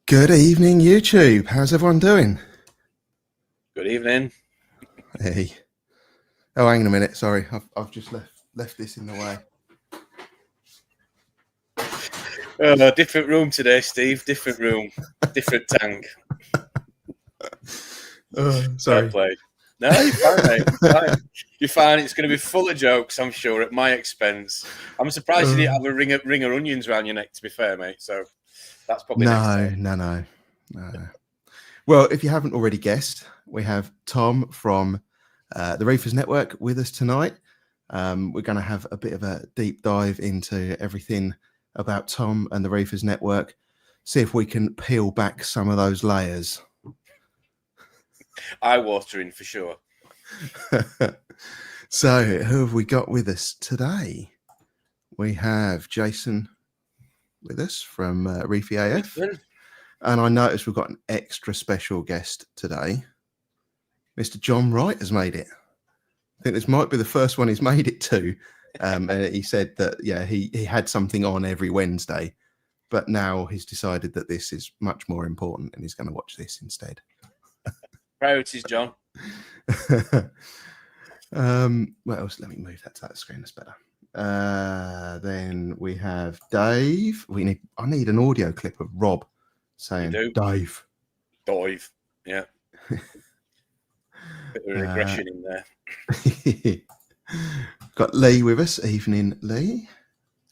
Good evening, YouTube. How's everyone doing? Good evening. Hey. Oh, hang on a minute. Sorry, I've just left this in the way. Different room today, Steve. Different room, different tank. Sorry. Fair play. No, you're fine, mate. You're fine. You're fine. It's going to be full of jokes, I'm sure, at my expense. I'm surprised you didn't have a ring of onions around your neck, to be fair, mate. So that's probably No. Well, if you haven't already guessed, we have Tom from the Reefers Network with us tonight. We're going to have a bit of a deep dive into everything about Tom and the Reefers Network. See if we can peel back some of those layers. Eye-watering for sure. So, who have we got with us today? We have Jason with us from Reefy AF. And I noticed we've got an extra special guest today. Mr. John Wright has made it. I think this might be the first one he's made it to. And he said that, yeah, he had something on every Wednesday, but now he's decided that this is much more important and he's going to watch this instead. Priorities, John. What else? Let me move that to that screen. That's better. Then we have Dave. I need an audio clip of Rob saying Dave. Yeah. Bit of regression in there. Got Lee with us. Evening, Lee.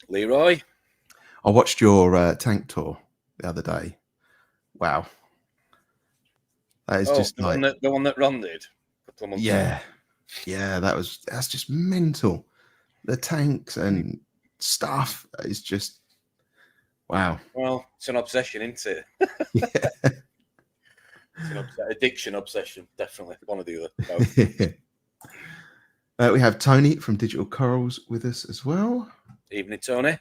Leroy. I watched your tank tour the other day. Wow. That is just the one that Ron did a couple of months ago. Yeah, that's just mental. The tanks and stuff is just wow. Well, it's an obsession, isn't it? Yeah. It's an addiction, obsession, definitely one or the other. We have Tony from Digital Corals with us as well. Evening, Tony.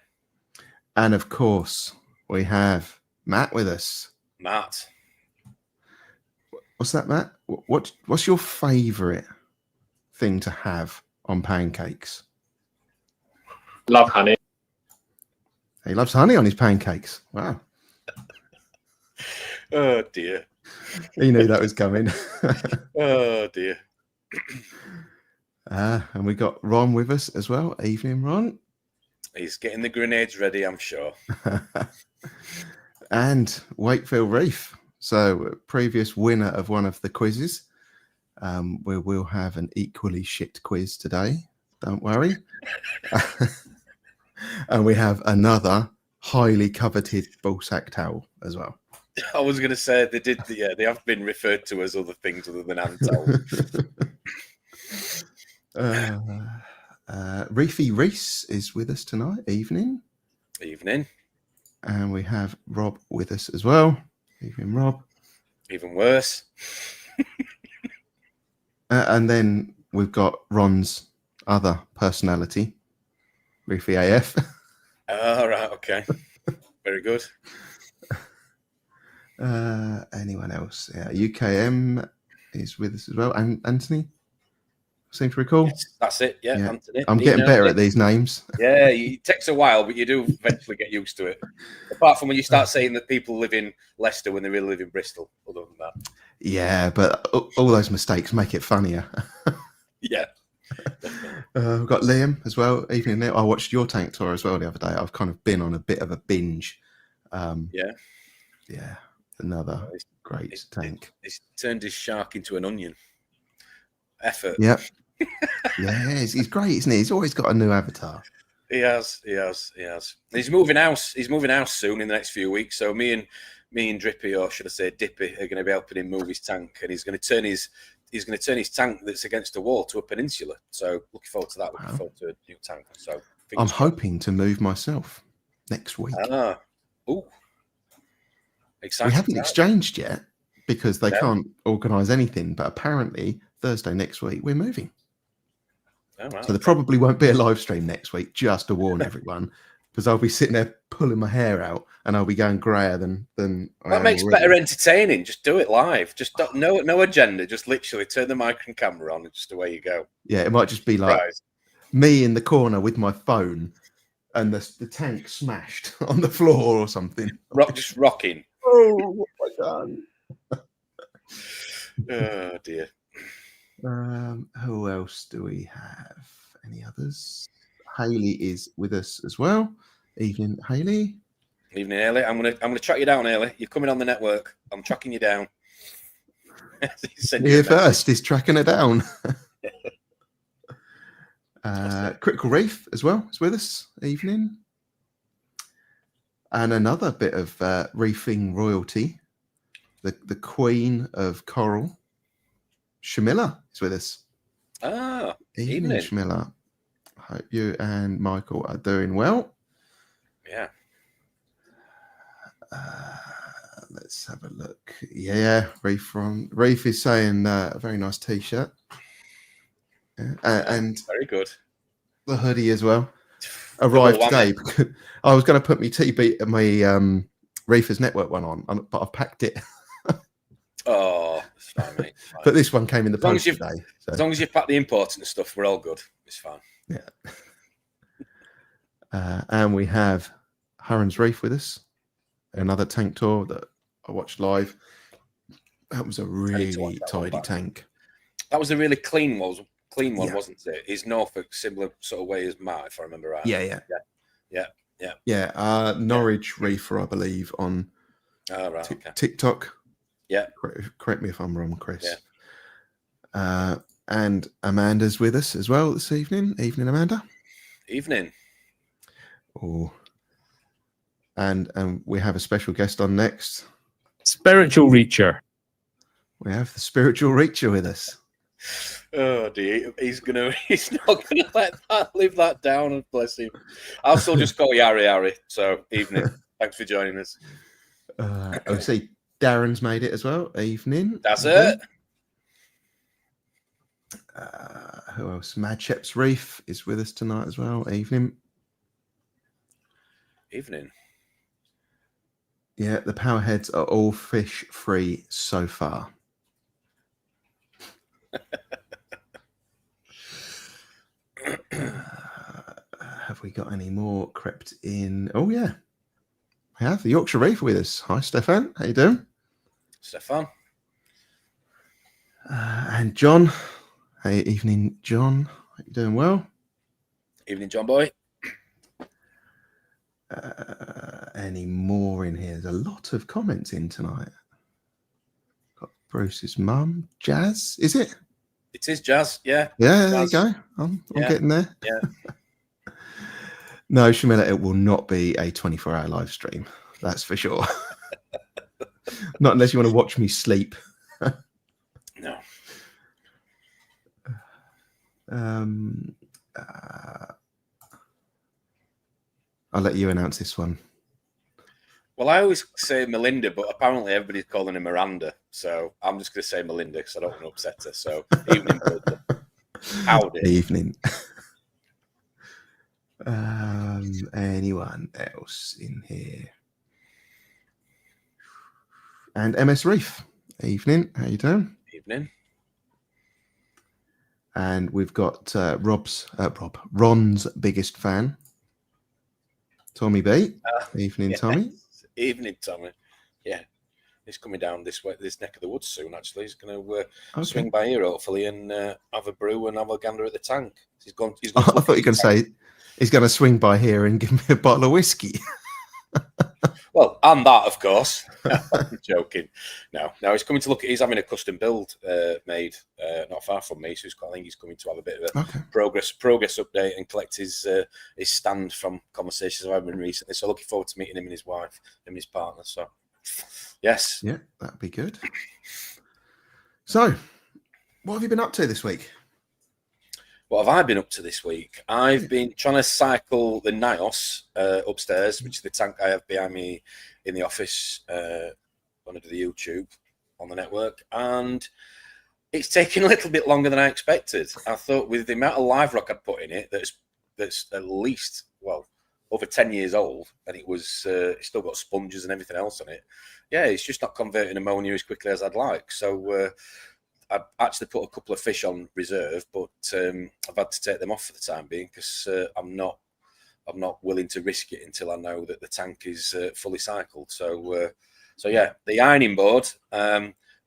And of course, we have Matt with us. Matt. What's that, Matt? What's your favourite thing to have on pancakes? Love honey. He loves honey on his pancakes. Wow. Oh, dear. He knew that was coming. Oh, dear. And we got Ron with us as well. Evening, Ron. He's getting the grenades ready, I'm sure. And Wakefield Reef. So, previous winner of one of the quizzes. We will have an equally shit quiz today. Don't worry. And we have another highly coveted ballsack towel as well. I was going to say they have been referred to as other things other than hand towels. Reefy Reese is with us tonight. Evening. And we have Rob with us as well. Evening, Rob. Even worse. And then we've got Ron's other personality, Reefy AF. Oh, right, okay. Very good. Anyone else? Yeah, UKM is with us as well. And Anthony, seem to recall. Yes, that's it. Yeah, Anthony. I'm getting better at these names. Yeah, it takes a while, but you do eventually get used to it. Apart from when you start saying that people live in Leicester when they really live in Bristol. Other than that. Yeah, but all those mistakes make it funnier. Yeah. We've got Liam as well. Evening, Liam. I watched your tank tour as well the other day. I've kind of been on a bit of a binge. Yeah. Another great tank. He's turned his shark into an onion. Effort. Yep. Yeah, he's great, isn't he? He's always got a new avatar. He has. He's moving house. He's moving house soon in the next few weeks. So me and Drippy, or should I say Dippy, are going to be helping him move his tank, and he's going to turn his tank that's against the wall to a peninsula. So looking forward to that. Looking forward to a new tank. So I'm hoping to move myself next week. Ooh. Exciting. We haven't exchanged yet because they can't organise anything. But apparently Thursday next week we're moving. Oh, wow. So there probably won't be a live stream next week, just to warn everyone, because I'll be sitting there pulling my hair out and I'll be going grayer than that makes better entertaining. Just do it live. Just no agenda. Just literally turn the mic and camera on and just away you go. Yeah, it might just be like me in the corner with my phone and the tank smashed on the floor or something. Just rocking. Oh, what have I done? Oh dear. Who else do we have? Any others? Haley is with us as well. Evening, Haley. Evening, Ailey. I'm gonna track you down, Ailey. You're coming on the network. I'm tracking you down. Here first, he's tracking it down. Critical Reef as well is with us. Evening. And another bit of reefing royalty, the Queen of Coral, Shamila, is with us. Ah, evening, Shamila. Hope you and Michael are doing well. Yeah. Let's have a look. Yeah, Reef is saying a very nice t-shirt. And very good. The hoodie as well. Arrived today. I was going to put my Reefers Network one on, but I've packed it. Oh, it's fine, mate. It's fine. But this one came in the post today. So. As long as you've packed the important stuff, we're all good. It's fine. Yeah. And we have Harren's Reef with us. Another tank tour that I watched live. That was a really tidy tank. That was a really clean one, wasn't it? Is Norfolk similar sort of way as Matt, if I remember right? Yeah. Norwich Reefer, I believe, on TikTok. Yeah. Correct me if I'm wrong, Chris. Yeah. And Amanda's with us as well this evening. Evening, Amanda. Evening. Oh. And we have a special guest on next. Spiritual Reacher. We have the Spiritual Reacher with us. Oh dear, he's not gonna let that live that down, and bless him. I'll still just call you Harry. So evening. Thanks for joining us. I see Darren's made it as well. Evening. That's it. Who else? Mad Shep's Reef is with us tonight as well. Evening. Evening. Yeah, the Powerheads are all fish free so far. Have we got any more crept in? Oh yeah, we have the Yorkshire Reef with us. Hi, Stefan. How you doing? Stefan. And John. Hey, evening, John. Are you doing well? Evening, John boy. Any more in here? There's a lot of comments in tonight. Got Bruce's mum, Jazz. Is it? It is Jazz. Yeah. Yeah. Jazz. There you go. I'm getting there. Yeah. No, Shamila, it will not be a 24-hour live stream. That's for sure. Not unless you want to watch me sleep. No. I'll let you announce this one. Well, I always say Melinda, but apparently everybody's calling her Miranda. So I'm just going to say Melinda because I don't want to upset her. So evening, Melinda. Howdy. Evening. Anyone else in here? And MS Reef. Evening. How you doing? Evening. And we've got Ron's biggest fan, Tommy B. Evening, yeah. Tommy. Evening, Tommy. Yeah, he's coming down this neck of the woods soon. Actually, he's going to swing by here hopefully and have a brew and have a gander at the tank. He's gone. I thought you were going to say he's going to swing by here and give me a bottle of whiskey. Well, and that, of course. I'm joking. No, he's coming to look at. He's having a custom build made not far from me, so I think he's coming to have a bit of a progress update and collect his stand from conversations I've had recently. So looking forward to meeting him and his wife and his partner. So yes, yeah, that'd be good. So, what have you been up to this week? What have I been up to this week? I've been trying to cycle the Nios upstairs, which is the tank I have behind me in the office under the YouTube on the network. And it's taken a little bit longer than I expected. I thought with the amount of live rock I'd put in it, that's at least, over 10 years old, and it's still got sponges and everything else on it. Yeah, it's just not converting ammonia as quickly as I'd like. So I've actually put a couple of fish on reserve, but I've had to take them off for the time being because I'm not willing to risk it until I know that the tank is fully cycled. So So yeah, the ironing board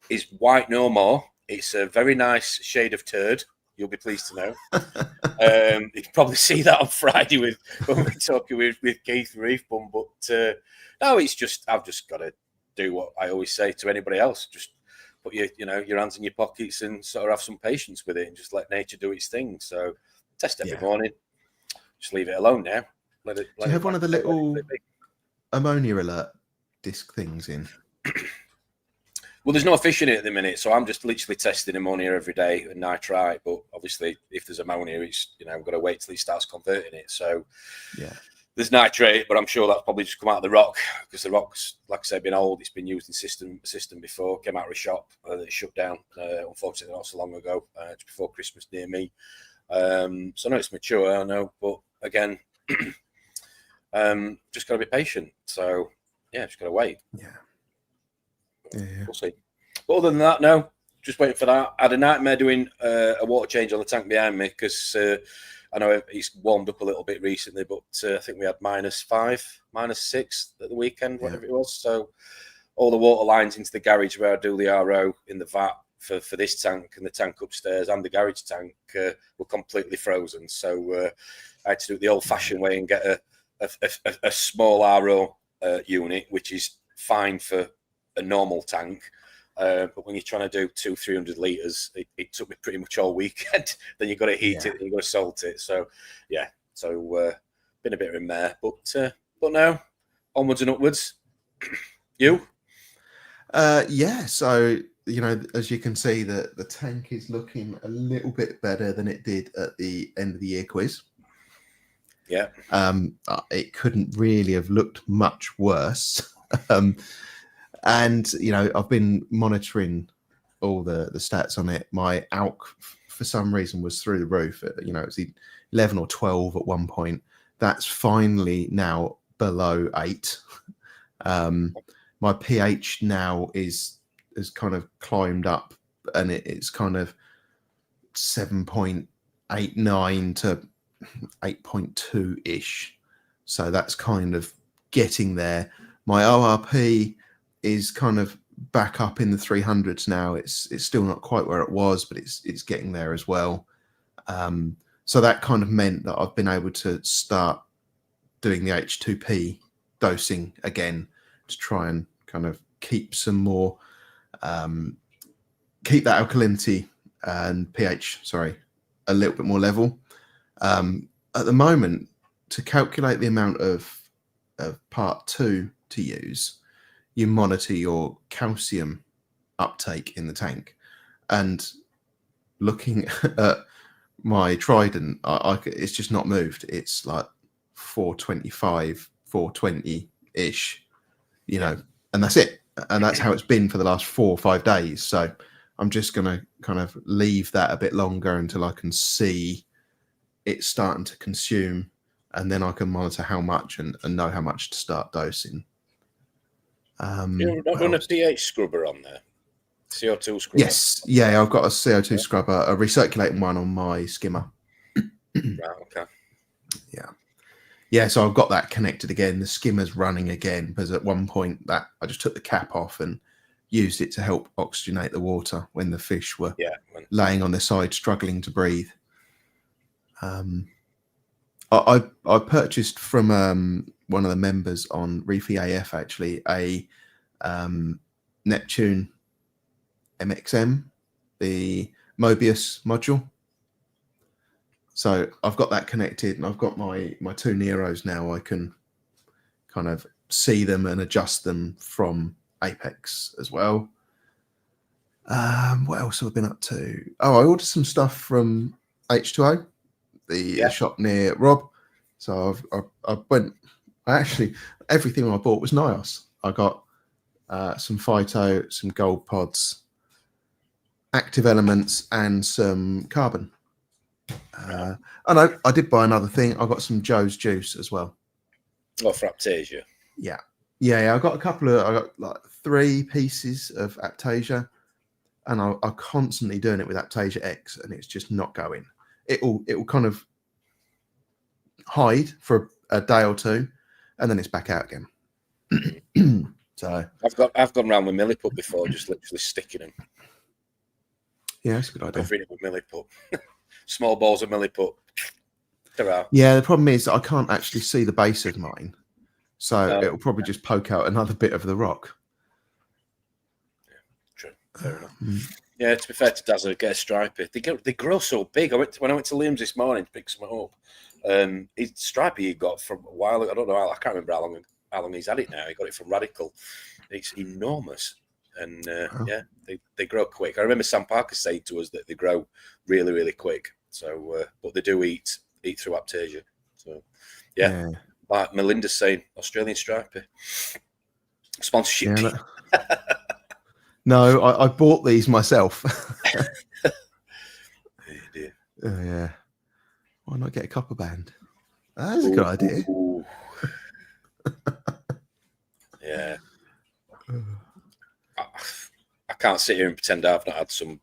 is white no more. It's a very nice shade of turd. You'll be pleased to know. You can probably see that on Friday when we're talking with Keith Reef Bum. But no, it's just I've just got to do what I always say to anybody else. Just put your hands in your pockets and sort of have some patience with it and just let nature do its thing. So test every morning. Just leave it alone now. Do you have one of the little ammonia alert disc things in? Well, there's no fish in it at the minute, so I'm just literally testing ammonia every day and nitrite. But obviously, if there's ammonia, it's I've got to wait till he starts converting it. So there's nitrate, but I'm sure that's probably just come out of the rock because the rock's, like I said, been old. It's been used in system before. Came out of a shop that it shut down, unfortunately, not so long ago, just before Christmas near me. So no, it's mature, I know, but again, just got to be patient. So yeah, just got to wait. Yeah. We'll see. But other than that, no, just waiting for that. I had a nightmare doing a water change on the tank behind me because I know it's warmed up a little bit recently, but I think we had -5, -6 at the weekend, whatever it was. So all the water lines into the garage where I do the RO in the vat for this tank and the tank upstairs and the garage tank were completely frozen. So I had to do it the old-fashioned way and get a small RO unit, which is fine for a normal tank, but when you're trying to do 200-300 litres, it took me pretty much all weekend. Then you've got to heat it and you've got to salt it. So yeah, been a bit of a mare, but no, onwards and upwards. You? So as you can see, the tank is looking a little bit better than it did at the end of the year quiz. Yeah. It couldn't really have looked much worse. And I've been monitoring all the stats on it. My ALK for some reason was through the roof. It was 11 or 12 at one point. That's finally now below 8. My pH now has kind of climbed up, and it's kind of 7.89 to 8.2 ish. So that's kind of getting there. My ORP is kind of back up in the 300s now. It's still not quite where it was, but it's getting there as well. So that kind of meant that I've been able to start doing the H2P dosing again to try and kind of keep some more, keep that alkalinity and pH, a little bit more level. At the moment, to calculate the amount of part 2 to use, you monitor your calcium uptake in the tank. And looking at my Trident, it's just not moved. It's like 425, 420-ish, and that's it. And that's how it's been for the last 4 or 5 days. So I'm just going to kind of leave that a bit longer until I can see it starting to consume, and then I can monitor how much and know how much to start dosing. You're not running a pH scrubber on there? CO2 scrubber? Yes. Yeah, I've got a CO2 scrubber, a recirculating one on my skimmer. Right, okay. Yeah, so I've got that connected again. The skimmer's running again, because at one point that I just took the cap off and used it to help oxygenate the water when the fish were laying on their side, struggling to breathe. I purchased from one of the members on Reefing AF actually a Neptune MXM, the Mobius module. So I've got that connected, and I've got my 2 Neros now. I can kind of see them and adjust them from Apex as well. What else have I been up to? Oh, I ordered some stuff from H2O, the shop near Rob. So everything I bought was NIOS. I got some Phyto, some gold pods, active elements, and some carbon. And I did buy another thing. I got some Joe's juice as well. Oh, for Aptasia. Yeah. I got I got like 3 pieces of Aptasia, and I'm constantly doing it with Aptasia X, and it's just not going. It will kind of hide for a day or two, and then it's back out again. So I've gone round with milliput before, just literally sticking them. yeah, that's a good idea. Covering it with milliput. Small balls of milliput. Ta-ra. Yeah, the problem is that I can't actually see the base of mine, so No. it'll probably just poke out another bit of the rock. True. Fair enough. Yeah, to be fair to Dazzler, get a striper. They grow so big. When I went to Liam's this morning to pick some up, his striper he got from a while ago. I don't know. I can't remember how long he's had it now. He got it from Radical. It's enormous, and yeah, they grow quick. I remember Sam Parker saying to us that they grow really, really quick. So, but they do eat through Aptasia. So, yeah. Like Melinda's saying, Australian striper sponsorship. Yeah, no, I bought these myself. Yeah. Why not get a copper band? That's a good idea. Yeah. I can't sit here and pretend I've not had some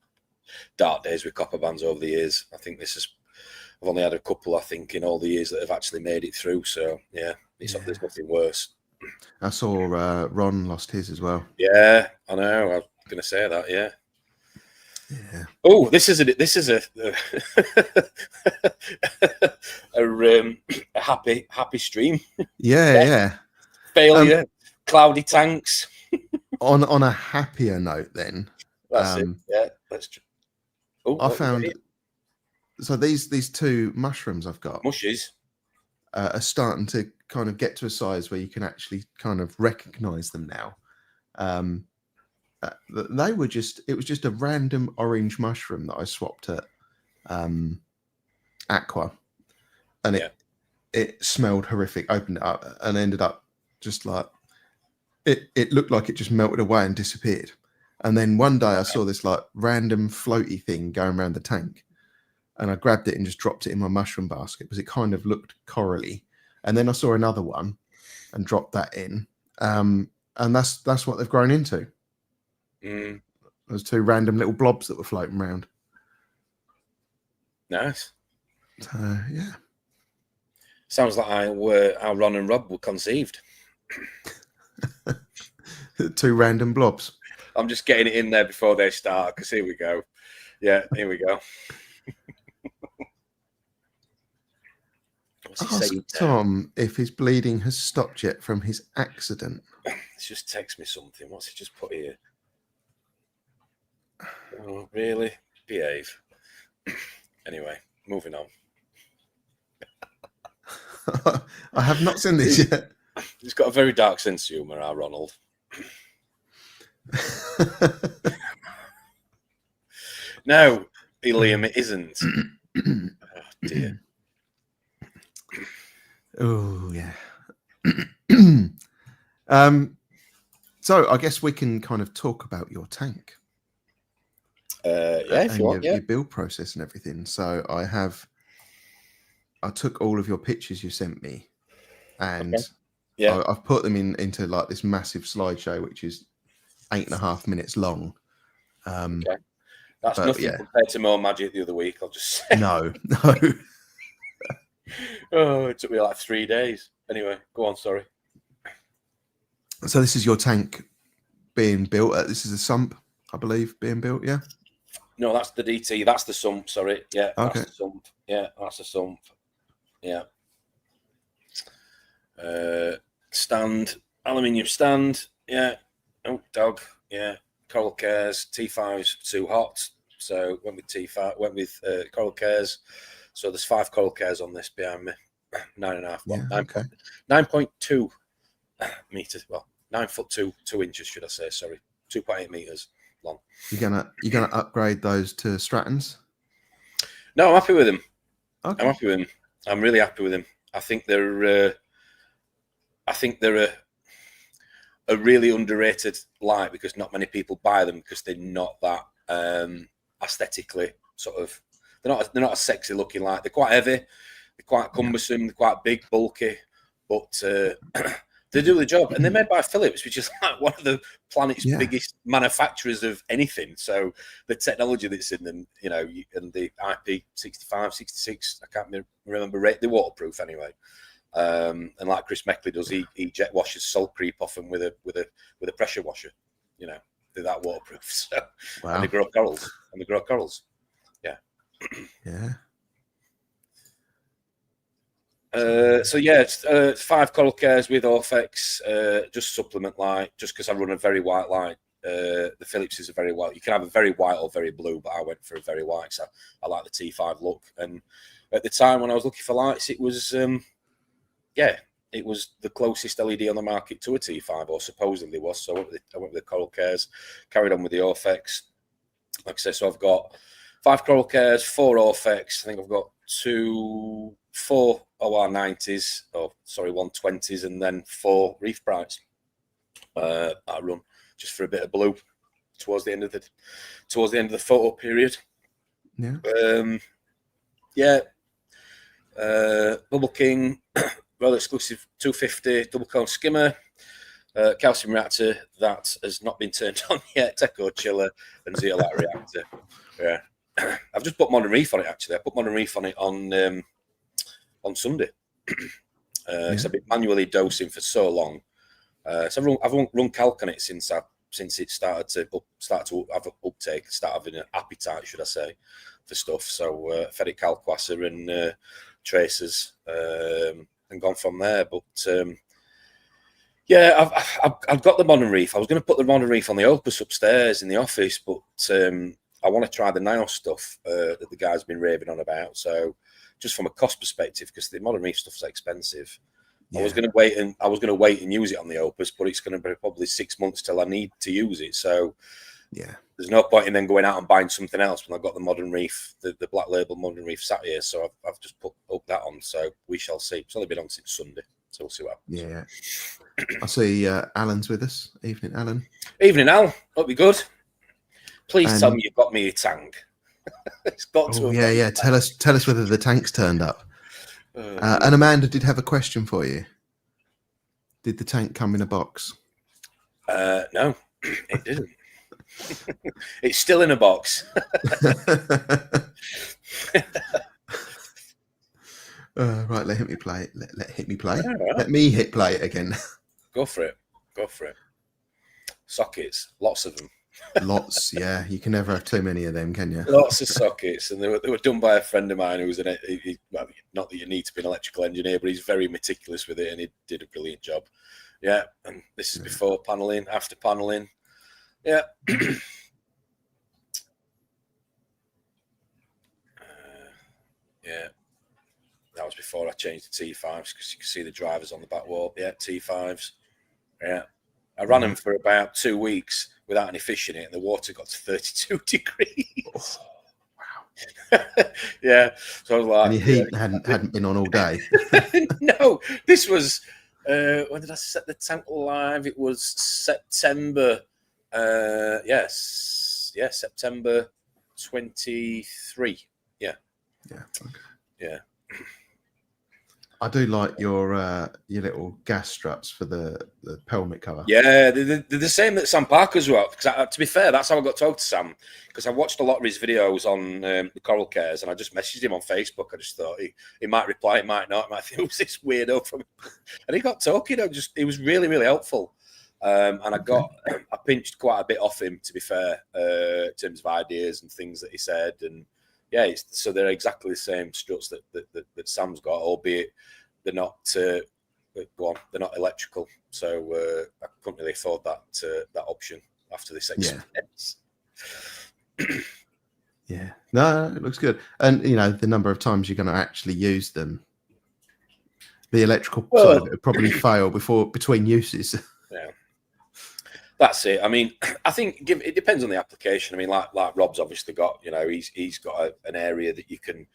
dark days with copper bands over the years. I think I've only had a couple, I think, in all the years that have actually made it through. So, yeah, there's nothing worse. I saw Ron lost his as well. Yeah, I know. I was going to say that, yeah. Yeah. Oh, this is a a happy stream. Yeah. Failure, cloudy tanks. On a happier note, then. That's it. Yeah, that's true. Oh, I found. So these two mushrooms I've got mushies are starting to kind of get to a size where you can actually kind of recognize them now. It was just a random orange mushroom that I swapped at Aqua, and it smelled horrific. Opened it up and ended up just like it looked like it just melted away and disappeared. And then one day I saw this like random floaty thing going around the tank, and I grabbed it and just dropped it in my mushroom basket because it kind of looked corally. And then I saw another one and dropped that in, and that's what they've grown into. Those two random little blobs that were floating around. Nice. So, yeah. Sounds like how Ron and Rob were conceived. Two random blobs. I'm just getting it in there before they start, because here we go. Yeah, here we go. Ask Tom if his bleeding has stopped yet from his accident. Just text me something. What's he just put here? Oh, really? Behave. Anyway, moving on. I have not seen this yet. He's got a very dark sense of humour, our Ronald. No, Liam, it isn't. Oh, dear. Oh, yeah. So I guess we can kind of talk about your tank. Yeah, if you want, your build process and everything. So I took all of your pictures you sent me, and I've put them into like this massive slideshow, which is 8.5 minutes long. Okay. That's nothing compared to More Magic the other week, I'll just say. No. Oh, it took me like 3 days. Anyway, go on, sorry. So this is your tank being built. This is a sump, I believe, being built, yeah? No, that's the DT. That's the sump, sorry. Yeah, okay. That's the sump. Yeah, that's the sump. Yeah. Stand, aluminium stand. Yeah. Oh, dog. Yeah. Coral Cares. T5's too hot. So went with T5, went with Coral Cares. So there's 5 Coral Cares on this behind me. 9.5. Well, yeah, okay. 9.2 meters. Well, 9 foot 2 inches, should I say? Sorry, 2.8 meters long. You're gonna upgrade those to Strattons? No, I'm happy with them. Okay. I'm happy with them. I'm really happy with them. I think they're a really underrated light because not many people buy them because they're not that aesthetically sort of. They're not a sexy looking light. They're quite heavy. They're quite cumbersome. They're quite big, bulky, but they do the job. And they're made by Philips, which is like one of the planet's biggest manufacturers of anything. So the technology that's in them, you know, and the IP 65, 66, I can't remember rate. They're waterproof anyway. And like Chris Meckley does, he jet washes salt creep off them with a pressure washer. You know, they're that waterproof. So Wow. and they grow corals. Yeah. Yeah. So yeah, it's 5 coral cares with Orfex, just supplement light, just because I run a very white light. The Philips is a very white. You can have a very white or very blue, but I went for a very white. So I like the T5 look. And at the time when I was looking for lights, it was it was the closest LED on the market to a T5, or supposedly was. So I went with the coral cares, carried on with the Orfex. Like I said, so I've got 5 coral cares, 4 Orfex. I think I've got 4 OR90s, 120s, and then 4 Reef Brights. I run just for a bit of blue towards the end of the photo period. Yeah. Bubble King, Royal Exclusive 250 double cone skimmer, calcium reactor that has not been turned on yet, Teco chiller, and zeolite reactor. Yeah, I've just put Modern Reef on it. Actually, I put Modern Reef on it on Sunday. Because I've been manually dosing for so long. So I've run calc on it since it started to have uptake, start having an appetite, should I say, for stuff. So fed it calquasser and tracers, and gone from there. But yeah, I've got the Modern Reef. I was going to put the Modern Reef on the Opus upstairs in the office, but I want to try the Nile stuff that the guy's been raving on about. So just from a cost perspective, because the Modern Reef stuff is expensive. Yeah. I was going to wait and use it on the Opus, but it's going to be probably 6 months till I need to use it. So yeah, there's no point in then going out and buying something else when I've got the Modern Reef, the black label Modern Reef sat here. So I've just put that on. So we shall see. It's only been on since Sunday, so we'll see what happens. Yeah, I see Alan's with us. Evening, Alan. Evening, Al. Hope you're good. Please tell me you've got me a tank. It's got to. Yeah. Tell us whether the tank's turned up. And Amanda did have a question for you. Did the tank come in a box? No, it didn't. It's still in a box. Right, let me play it. Let hit me play. Right. Let me hit play it again. Go for it. Sockets, lots of them. Lots, yeah. You can never have too many of them, can you? Lots of sockets, and they were done by a friend of mine who was well, not that you need to be an electrical engineer, but he's very meticulous with it, and he did a brilliant job. Yeah, and this is before paneling, after paneling. Yeah. Yeah. That was before I changed the T5s, because you can see the drivers on the back wall. Yeah, T5s. Yeah. I ran them for about 2 weeks without any fish in it, and the water got to 32 degrees. Oh, wow. Yeah. So I was like... And your heat hadn't been on all day. No. This was... when did I set the tank live? It was September. Yes. Yeah, September 23. Yeah. Yeah. Okay. Yeah. I do like your little gas struts for the pelmet cover. Yeah, they're the same that Sam Parker's were. Because to be fair, that's how I got talked to Sam. Because I watched a lot of his videos on the Coral Cares, and I just messaged him on Facebook. I just thought he might reply, he might not. He might think, who's this weirdo from? And he got talking. He was really, really helpful. And I pinched quite a bit off him, to be fair, in terms of ideas and things that he said. And yeah, so they're exactly the same struts that Sam's got, albeit they're not. They're not electrical, so I couldn't really afford that option after this expense. Yeah, no, it looks good, and the number of times you're going to actually use them, the electrical side of it would probably fail between uses. Yeah, that's it. I mean, I think it depends on the application. I mean, like Rob's obviously got, he's got an area that you can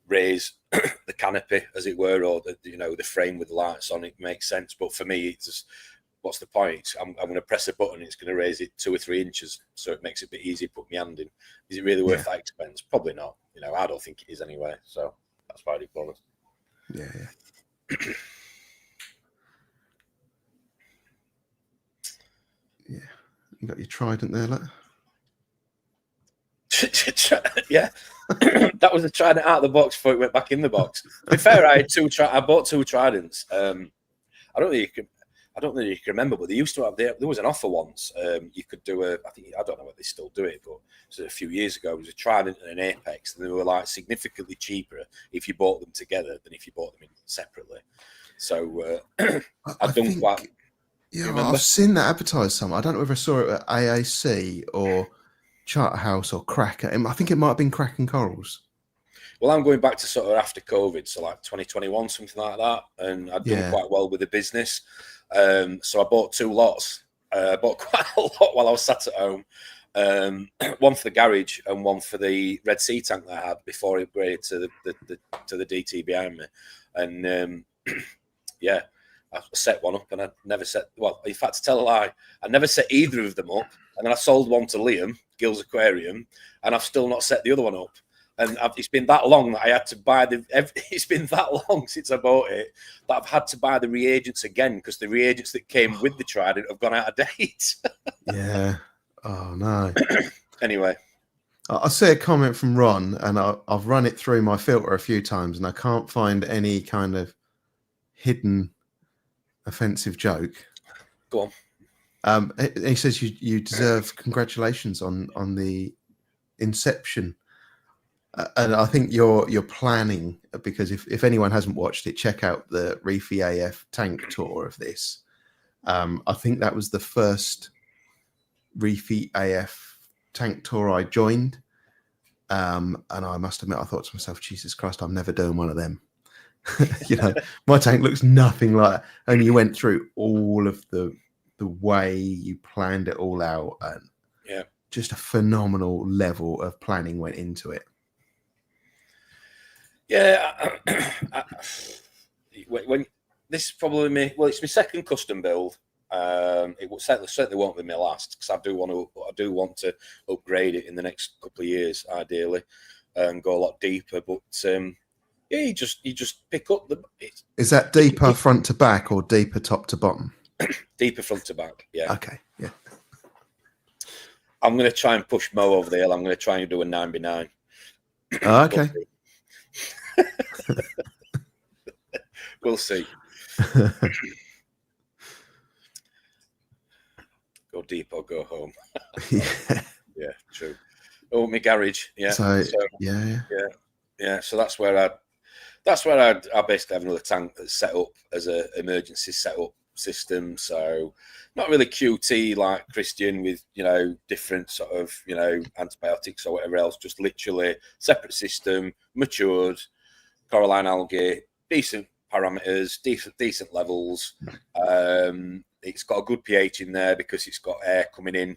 raise the canopy, as it were, or the frame with the lights on. It makes sense, but for me, it's just, what's the point? I'm going to press a button, it's going to raise it 2 or 3 inches, so it makes it a bit easier to put my hand in. Is it really worth that expense? Probably not. I don't think it is anyway. So that's why I did bonus. Yeah. Yeah, you got your trident there, look. Yeah, that was the trident out of the box before it went back in the box. To be fair, I bought 2 tridents. I don't think you can remember, but they used to have there was an offer once. You could do I don't know whether they still do it, but it was a few years ago. It was a trident and an apex, and they were like significantly cheaper if you bought them together than if you bought them separately. So I've done quite. Yeah, I've seen that advertised somewhere. I don't know whether I saw it at AAC or Charterhouse or Cracker. I think it might have been Kraken Corals. Well, I'm going back to sort of after COVID, so like 2021, something like that, and I'd done quite well with the business. So I bought 2 lots. I bought quite a lot while I was sat at home. One for the garage and one for the Red Sea tank that I had before I upgraded to the DT behind me. And yeah, I set one up, and I never set. Well, in fact, to tell a lie, I never set either of them up. And then I sold one to Liam, Gill's Aquarium, and I've still not set the other one up. And it's been that long that I had to buy it's been that long since I bought it that I've had to buy the reagents again, because the reagents that came with the trident have gone out of date. Yeah. Oh no. Anyway, I see a comment from Ron, and I've run it through my filter a few times, and I can't find any kind of hidden offensive joke. Go on. He says you deserve congratulations on the inception. And I think you're planning, because if anyone hasn't watched it, check out the Reefy AF tank tour of this. I think that was the first Reefy AF tank tour I joined. And I must admit, I thought to myself, Jesus Christ, I'm never doing one of them. My tank looks nothing like that. And you went through all of the way you planned it all out, and just a phenomenal level of planning went into it. Yeah, when this is probably it's my second custom build. It will certainly won't be my last, because I do want to upgrade it in the next couple of years, ideally, and go a lot deeper. But you just pick up the. Is that deeper front to back or deeper top to bottom? Deeper front to back. Yeah. Okay. Yeah. I'm going to try and push Mo over the hill. I'm going to try and do a 9x9. Oh, okay. We'll see. Go deep or go home. Yeah, true. Oh, my garage. Yeah. So So that's where I basically have another tank that's set up as an emergency setup system. So not really QT like Christian with different sort of antibiotics or whatever else. Just literally separate system, matured, coralline algae, decent parameters, decent levels. It's got a good pH in there because it's got air coming in.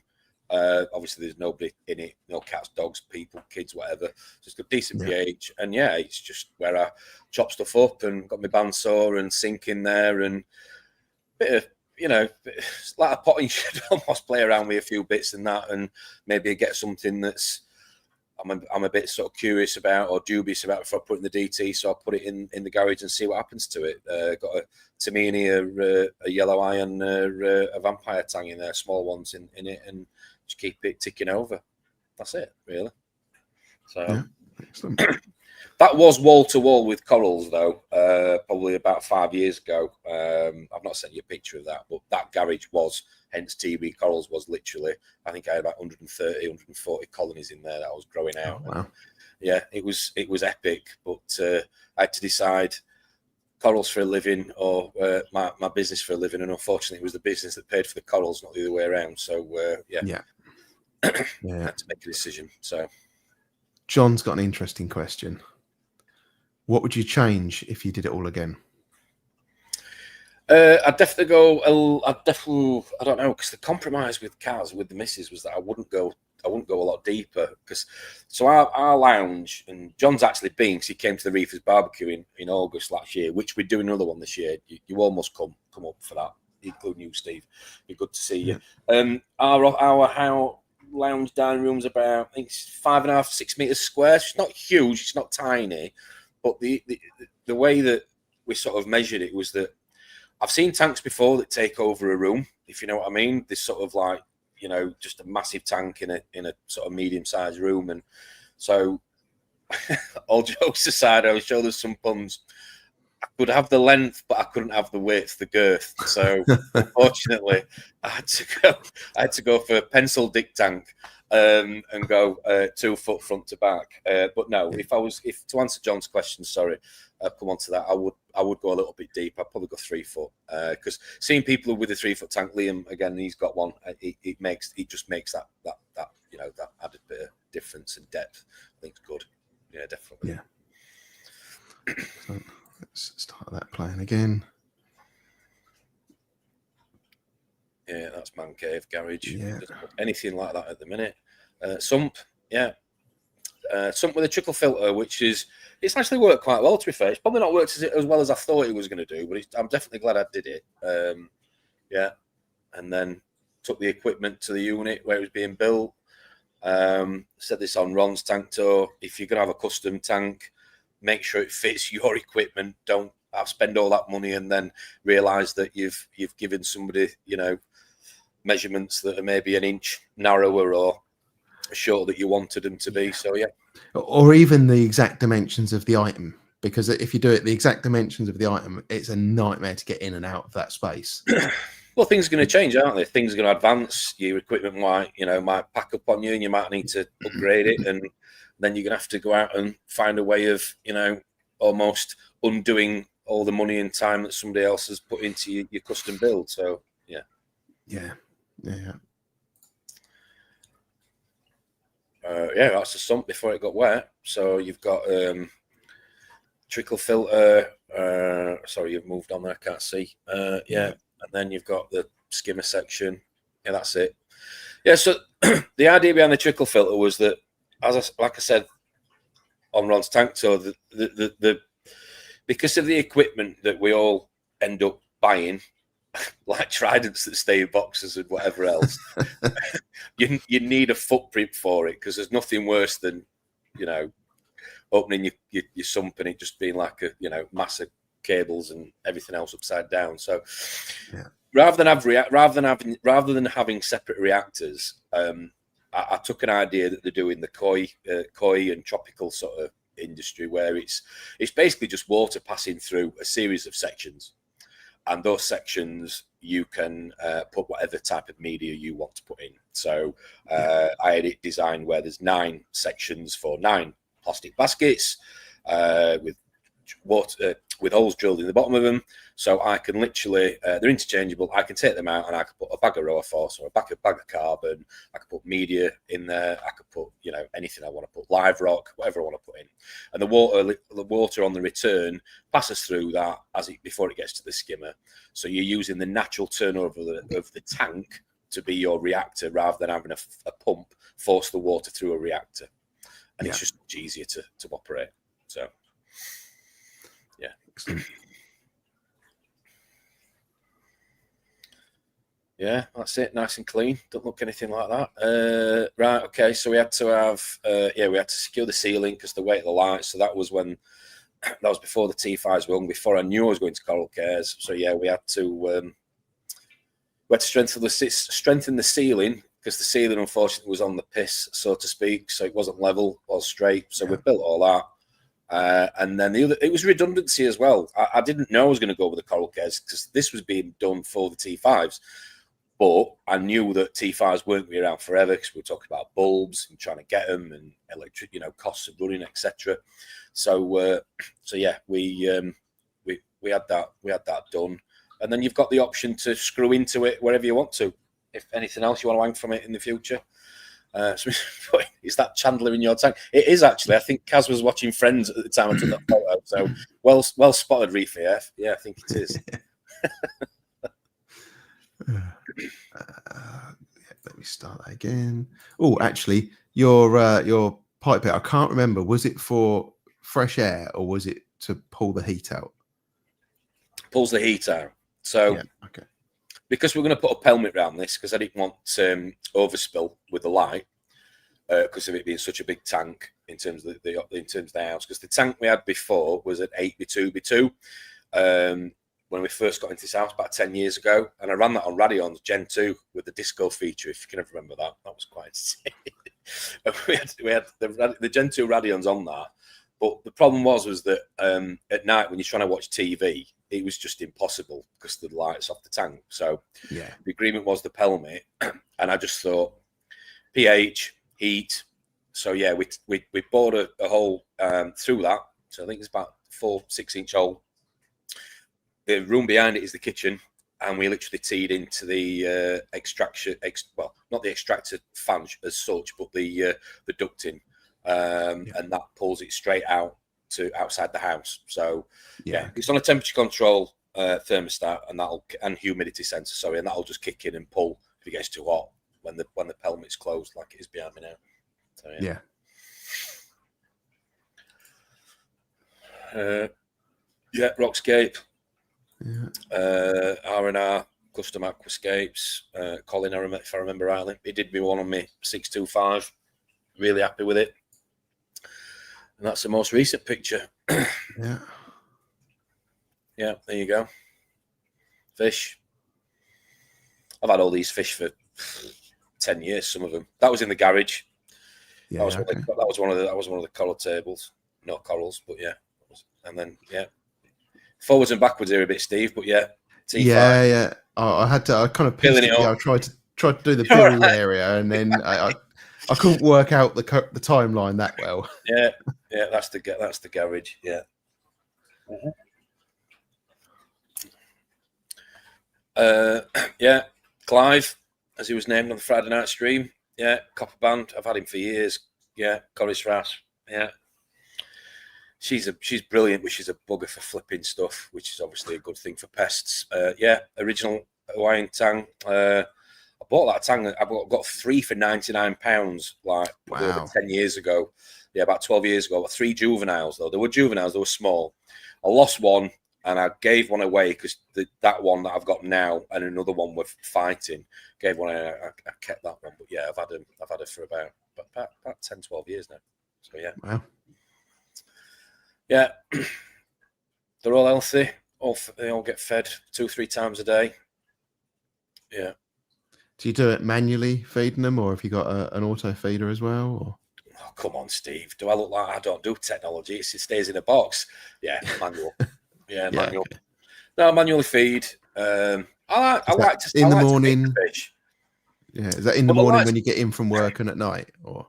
Obviously, there's nobody in it, no cats, dogs, people, kids, whatever. So it's got decent pH, and it's just where I chop stuff up and got my bandsaw and sink in there, and bit of it's like a potting shed. Almost play around with a few bits and that, and maybe get something that's I'm a bit sort of curious about or dubious about before I put it in the DT. So I'll put it in the garage and see what happens to it. Got a Tamini, a yellow eye, and a vampire tang in there, small ones in it, and just keep it ticking over. That's it, really. So that was wall to wall with corals, though. Probably about 5 years ago. I've not sent you a picture of that, but that garage was. Hence, TV Corals was literally, I think I had about 130, 140 colonies in there that I was growing out. Oh, wow. Yeah, it was epic, but I had to decide corals for a living or my business for a living, and unfortunately, it was the business that paid for the corals, not the other way around. So, I had to make a decision. So, John's got an interesting question. What would you change if you did it all again? I'd definitely go. I don't know, because the compromise with Kaz, with the missus, was that I wouldn't go a lot deeper. Because our lounge, and John's actually been, because he came to the Reefers barbecue in August last year, which we're doing another one this year. You almost come up for that, including you, Steve. Be good to see you. Our lounge dining room's about, I think it's 5.5 to 6 meters square. It's not huge. It's not tiny, but the way that we sort of measured it was that. I've seen tanks before that take over a room, if you know what I mean. This sort of like you know, just a massive tank in a sort of medium-sized room. And so, all jokes aside, I was sure there's some puns. I could have the length, but I couldn't have the width, the girth. So unfortunately, I had to go for a pencil dick tank and go 2 foot front to back. But no, if to answer John's question, sorry, come on to that, I would go a little bit deep. I'd probably go 3 foot because seeing people with a 3 foot tank, Liam again, he's got one. It just makes that you know, that added bit of difference and depth. I think it's good. Yeah, definitely. Yeah. So let's start that playing again. Yeah, that's man cave garage. Yeah. Anything like that at the minute. Sump, yeah. Sump with a trickle filter, which it's actually worked quite well, to be fair. It's probably not worked as well as I thought it was going to do, but I'm definitely glad I did it. Yeah. And then took the equipment to the unit where it was being built. Said this on Ron's tank tour. If you're going to have a custom tank, make sure it fits your equipment. Don't spend all that money and then realise that you've given somebody, you know, measurements that are maybe an inch narrower or shorter that you wanted them to be. So yeah, or even the exact dimensions of the item, because if you do it the exact dimensions of the item, it's a nightmare to get in and out of that space. Well, things are going to change, aren't they? Things are going to advance. Your equipment might pack up on you, and you might need to upgrade it, and then you're going to have to go out and find a way of, you know, almost undoing all the money and time that somebody else has put into your custom build. So yeah. Yeah, that's the sump before it got wet. So you've got trickle filter. Sorry, you've moved on there. I can't see. Yeah, and then you've got the skimmer section. Yeah, that's it. Yeah. So the idea behind the trickle filter was that, like I said on Ron's tank tour, the because of the equipment that we all end up buying, like tridents that stay in boxes and whatever else, you need a footprint for it, because there's nothing worse than, you know, opening your sump and it just being like a, you know, mass of cables and everything else upside down. So rather than having separate reactors, I took an idea that they're doing the koi and tropical sort of industry, where it's basically just water passing through a series of sections. And those sections, you can put whatever type of media you want to put in. So I had it designed where there's 9 sections for 9 plastic baskets with water, with holes drilled in the bottom of them. So I can literally, they're interchangeable. I can take them out and I can put a bag of raw force or a bag of carbon. I can put media in there. I could put, you know, anything I want to put, live rock, whatever I want to put in. And the water on the return passes through that before it gets to the skimmer. So you're using the natural turnover of the tank to be your reactor, rather than having a pump force the water through a reactor. And it's just much easier to operate. So, yeah. Excellent. Yeah, that's it. Nice and clean. Don't look anything like that. Right. Okay. So we had to have, we had to secure the ceiling because the weight of the lights. So that was before the T5s were hung, before I knew I was going to Coral Cares. So yeah, we had to strengthen the ceiling, because the ceiling unfortunately was on the piss, so to speak. So it wasn't level or straight. So we built all that. And then it was redundancy as well. I didn't know I was going to go with the Coral Cares, because this was being done for the T5s. But I knew that T5s weren't going to be around forever, because we were talking about bulbs and trying to get them, and electric, you know, costs of running, etc. So yeah, we had that done, and then you've got the option to screw into it wherever you want to. If anything else you want to hang from it in the future. So is that Chandler in your tank? It is actually. I think Kaz was watching Friends at the time I took that photo. So well spotted, Reef AF. Yeah, I think it is. Let me start that again. Oh, actually, your pipe bit, I can't remember. Was it for fresh air or was it to pull the heat out? Pulls the heat out. So okay. Because we're going to put a pelmet around this, because I didn't want overspill with the light, because of it being such a big tank in terms of the house. Because the tank we had before was an 8x2x2. when we first got into this house about 10 years ago, and I ran that on Radions Gen 2 with the disco feature. If you can ever remember that, that was quite insane. we had the Gen 2 Radions on that, but the problem was that at night when you're trying to watch TV, it was just impossible because of the lights off the tank. So yeah, the agreement was the pelmet, and I just thought pH, heat. So yeah, we bored a hole through that. So I think it's about 4-6 inch hole. The room behind it is the kitchen, and we literally teed into the extraction. Well, not the extractor fan as such, but the ducting, and that pulls it straight out to outside the house. So yeah, it's on a temperature control thermostat, and humidity sensor. Sorry, and that'll just kick in and pull if it gets too hot when the pelmet's closed, like it is behind me now. So, yeah, Rockscape. R&R custom aquascapes. Colin, if I remember rightly, he did me one on me 625. Really happy with it, and that's the most recent picture. yeah, there you go. Fish. I've had all these fish for 10 years. Some of them. That was in the garage. yeah. That was one of the coral tables. Not corals, but yeah. And then forwards and backwards here a bit, Steve, but yeah. T5. Yeah. I had to. I kind of pieced it. I tried to do the billy area, and then I couldn't work out the timeline that well. Yeah. That's the garage. Yeah. Yeah. Clive, as he was named on the Friday night stream. Yeah. Copper band. I've had him for years. Yeah. Coris Ras. Yeah. She's brilliant, but she's a bugger for flipping stuff, which is obviously a good thing for pests. Original Hawaiian tang. I bought that tang. I got 3 for £99, like over 10 years ago. Yeah, about 12 years ago. 3 juveniles though. They were juveniles. They were small. I lost one, and I gave one away because that one that I've got now and another one were fighting. Gave one. I kept that one, but yeah, I've had it for about 10, 12 years now. So yeah. Wow. Yeah, they're all healthy. They all get fed 2-3 times a day. Yeah. Do you do it manually feeding them, or have you got an auto feeder as well? Or? Oh, come on, Steve. Do I look like I don't do technology? It stays in a box. Yeah, manual. Yeah, manual. Okay. No, manually feed. I like to in the morning. Fish. Yeah, is that in the morning when you get in from work and at night, or?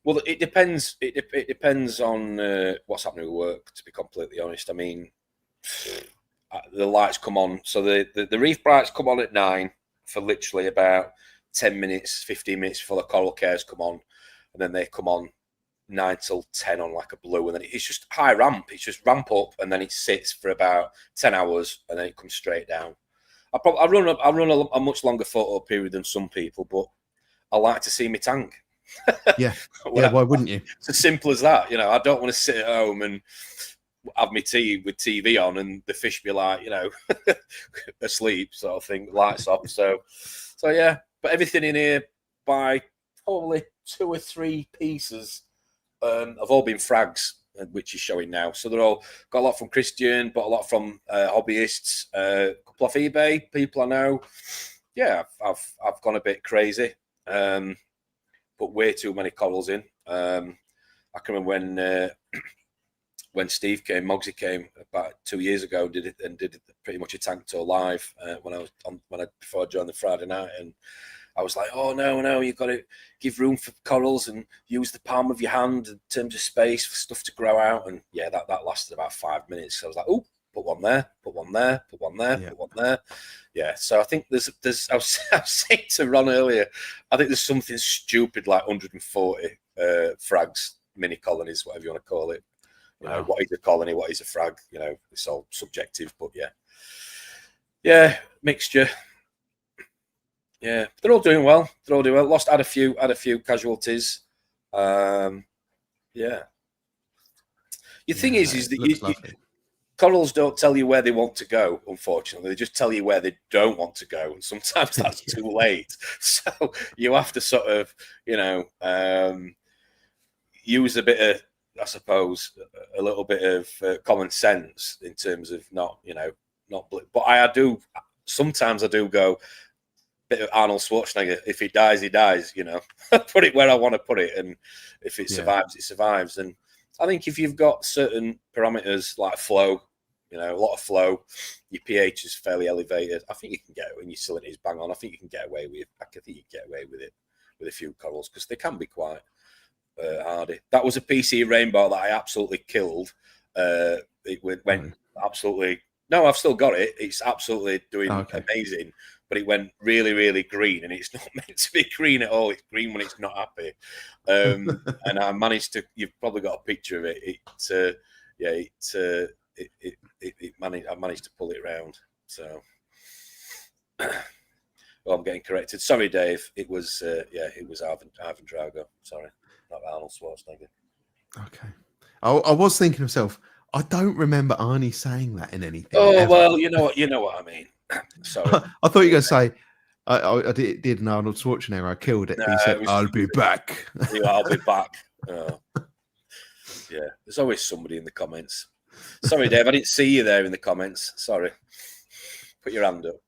Well, it depends. It depends on what's happening with work. To be completely honest, I mean, the lights come on. So the reef brights come on at 9 for literally about 10 minutes, 15 minutes before the coral cares come on, and then they come on 9 till 10 on like a blue, and then it's just high ramp. It's just ramp up, and then it sits for about 10 hours, and then it comes straight down. I run a much longer photo period than some people, but I like to see my tank. Yeah, why wouldn't you? It's as simple as that. I don't want to sit at home and have my tea with TV on and the fish be like, asleep sort of thing, lights off. So yeah, but everything in here by probably 2 or 3 pieces have all been frags, which is showing now. So they're all got a lot from Christian, but a lot from hobbyists, a couple of eBay people I know. Yeah, I've gone a bit crazy. Put way too many corals in. I can remember when Steve came, Mogsy came about 2 years ago, did pretty much a tank tour live before I joined the Friday night, and I was like, oh no, you've got to give room for corals and use the palm of your hand in terms of space for stuff to grow out. And yeah, that lasted about 5 minutes. So I was like, oh, put one there, put one there, put one there, put one there. Yeah, so I think there's I was saying to Ron earlier, I think there's something stupid like 140 frags, mini colonies, whatever you want to call it. What is a colony, what is a frag? It's all subjective, but yeah, mixture. Yeah, they're all doing well. Had a few casualties. Yeah. The thing is that corals don't tell you where they want to go, unfortunately. They just tell you where they don't want to go. And sometimes that's too late. So you have to sort of, use a bit of, I suppose, a little bit of common sense in terms of not, But I do sometimes I do go bit of Arnold Schwarzenegger. If he dies, he dies. You know, put it where I want to put it, and if it survives, it survives. And I think if you've got certain parameters like flow, you know, a lot of flow, your pH is fairly elevated. I think you can get it when your salinity is bang on. I think you can get away with it. I think you can get away with it with a few corals because they can be quite hardy. That was a PC rainbow that I absolutely killed. It went absolutely. No, I've still got it. It's absolutely doing amazing, but it went really, really green, and it's not meant to be green at all. It's green when it's not happy. And I managed to. You've probably got a picture of it. I managed to pull it round. So, well, I'm getting corrected. Sorry, Dave. It was Ivan Drago. Sorry, not Arnold Schwarzenegger. Okay. I was thinking to myself, I don't remember Arnie saying that in anything. Oh, ever. well, you know what I mean. Sorry. I thought you were going to say, I did an Arnold Schwarzenegger. I killed it. No, He said, I'll be back. I'll be back. Oh. Yeah, there's always somebody in the comments. Sorry, Dave, I didn't see you there in the comments. Sorry. Put your hand up.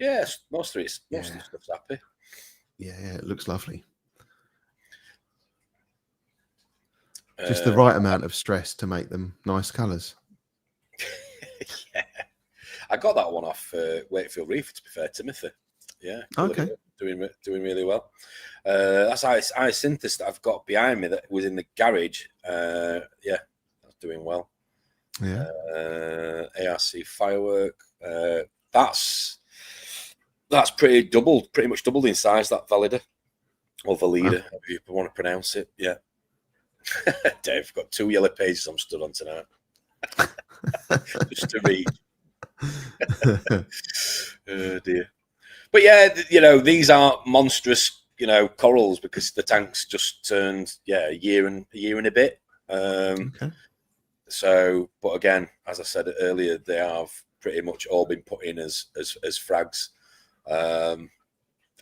Yes, most of the stuff's happy. Yeah, it looks lovely. Just the right amount of stress to make them nice colours. Yeah, I got that one off Wakefield Reef. To be fair, Timothy. Yeah, okay, doing really well. That's Hyacinthus that I've got behind me that was in the garage. Yeah, that's doing well. Yeah. ARC Firework. That's pretty much doubled in size. That Valida or Valida, if you want to pronounce it. Yeah. Dave, got 2 yellow pages I'm stood on tonight. Just to read. Oh dear. But yeah, you know, these are monstrous, you know, corals because the tank's just turned a year and a bit. So, but again, as I said earlier, they have pretty much all been put in as frags. And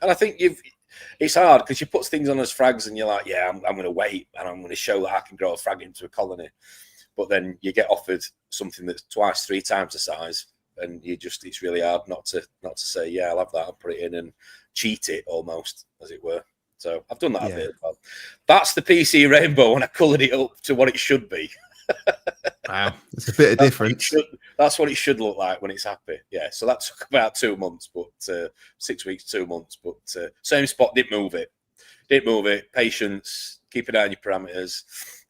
I think it's hard because you put things on as frags and you're like, yeah, I'm going to wait and I'm going to show that I can grow a frag into a colony. But then you get offered something that's 2x, 3 times the size, and it's really hard not to say, yeah, I'll have that. I'll put it in and cheat it almost, as it were. So I've done that a bit as well. That's the PC rainbow when I coloured it up to what it should be. Wow, it's a bit of difference. That's what it should look like when it's happy. Yeah, so that took about 2 months, but 6 weeks, 2 months. But same spot, didn't move it. Patience, keep an eye on your parameters.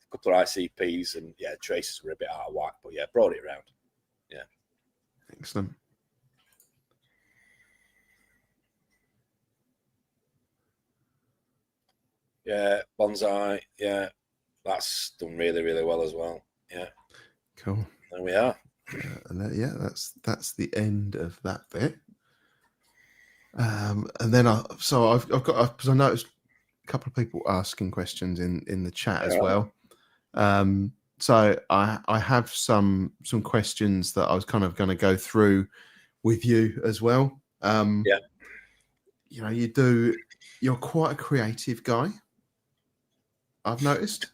A couple of ICPs, and traces were a bit out of whack, but brought it around. Yeah, excellent. Yeah, bonsai. Yeah, that's done really, really well as well. Yeah, cool. There we are. And that's the end of that bit. And then I've got because I noticed a couple of people asking questions in the chat as well. So I have some questions that I was kind of going to go through with you as well. You know, you're quite a creative guy, I've noticed.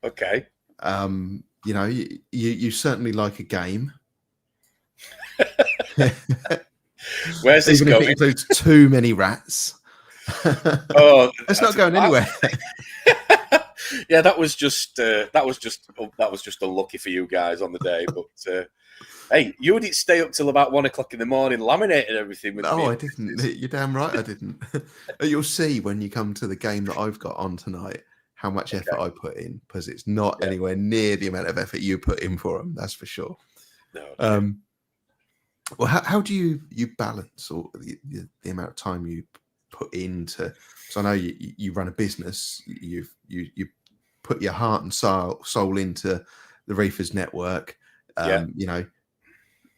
Okay. You know, you certainly like a game. Where's this going? Even if it includes too many rats. Oh, it's not going anywhere. Yeah, that was just unlucky for you guys on the day. But hey, you didn't stay up till about 1 o'clock in the morning laminating everything with me. No, I didn't. You're damn right I didn't. You'll see when you come to the game that I've got on tonight how much effort I put in, because it's not anywhere near the amount of effort you put in for them. That's for sure. No. Well, how do you balance or the amount of time you put into? Because I know you run a business. You put your heart and soul into the Reefers Network. You know,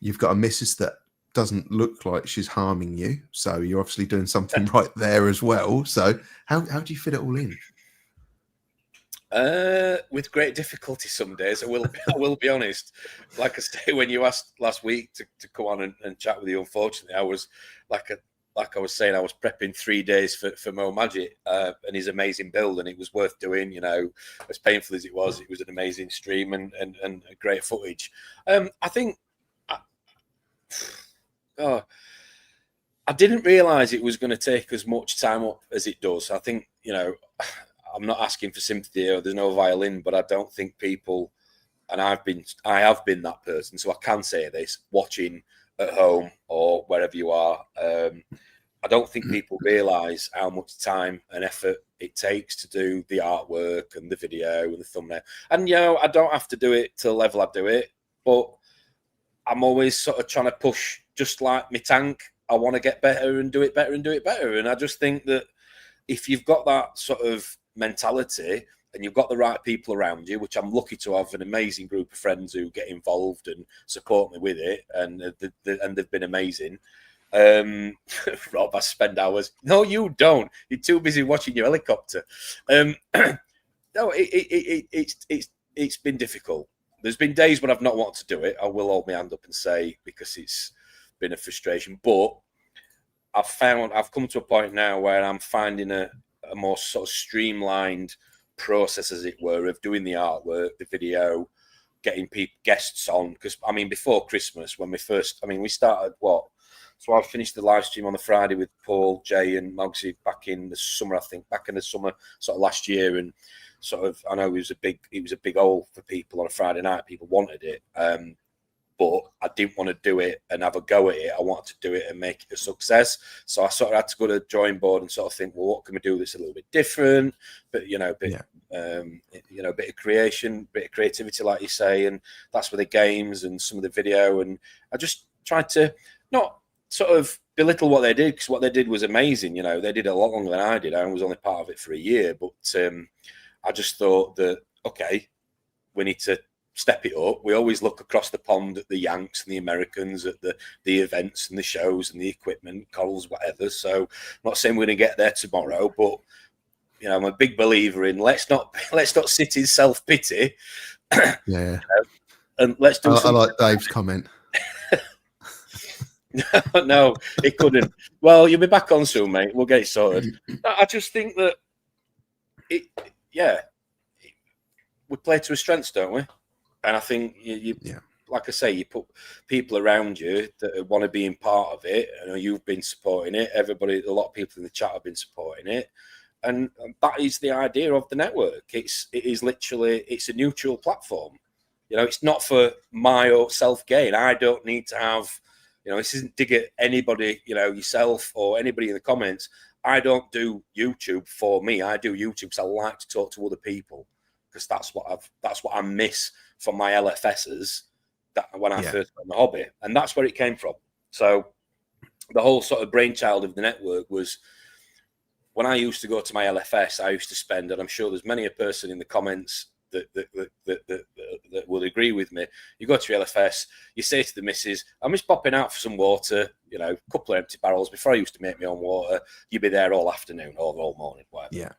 you've got a missus that doesn't look like she's harming you, so you're obviously doing something right there as well. So how do you fit it all in? With great difficulty some days. I will be honest. Like I say, when you asked last week to come on and chat with you, unfortunately, I was like like I was saying, I was prepping 3 days for Mo Magic and his amazing build, and it was worth doing. You know, as painful as it was an amazing stream and great footage. I think, I didn't realise it was going to take as much time up as it does. I think, you know, I'm not asking for sympathy or there's no violin, but I don't think people, and I have been that person, so I can say this, watching at home or wherever you are, I don't think people realise how much time and effort it takes to do the artwork and the video and the thumbnail. And, you know, I don't have to do it to the level I do it, but I'm always sort of trying to push, just like my tank. I want to get better and do it better and do it better. And I just think that if you've got that sort of mentality and you've got the right people around you, which I'm lucky to have an amazing group of friends who get involved and support me with it, and they've been amazing. Rob, I spend hours. No, you don't. You're too busy watching your helicopter. No, it's been difficult. There's been days when I've not wanted to do it. I will hold my hand up and say, because it's been a frustration. But I've come to a point now where I'm finding a more sort of streamlined process, as it were, of doing the artwork, the video, getting guests on. Because I mean, before Christmas, when we started what? So I finished the live stream on the Friday with Paul, Jay, and Mogsy back in the summer, I think, sort of last year, and sort of I know it was a big hole for people on a Friday night. People wanted it, but I didn't want to do it and have a go at it. I wanted to do it and make it a success. So I sort of had to go to the drawing board and sort of think, well, what can we do that's a little bit different? But you know, bit of creation, bit of creativity, like you say, and that's where the games and some of the video. And I just tried to not sort of belittle what they did, because what they did was amazing. You know, they did a lot longer than I did. I was only part of it for a year, but I just thought that, okay, we need to step it up. We always look across the pond at the Yanks and the Americans, at the events and the shows and the equipment, corals, whatever. So I'm not saying we're going to get there tomorrow, but you know, I'm a big believer in let's not sit in self-pity. Yeah. And let's do something. I like Dave's comment. No, it couldn't. Well, you'll be back on soon, mate. We'll get it sorted. I just think that we play to our strengths, don't we? And I think you like I say, you put people around you that want to be in part of it. I know you've been supporting it. Everybody, a lot of people in the chat have been supporting it, and that is the idea of the network. It is literally a neutral platform. You know, it's not for my own self gain. I don't need to have. You know, this isn't dig at anybody, you know, yourself or anybody in the comments. I don't do YouTube for me. I do YouTube because I like to talk to other people, because that's what I miss from my LFSs when I first got in the hobby, and that's where it came from. So the whole sort of brainchild of the network was when I used to go to my LFS. I used to spend, and I'm sure there's many a person in the comments that will agree with me. You go to your LFS, you say to the missus, I'm just popping out for some water, you know, a couple of empty barrels. Before I used to make my own water, you'd be there all afternoon or all morning, whatever. Yeah.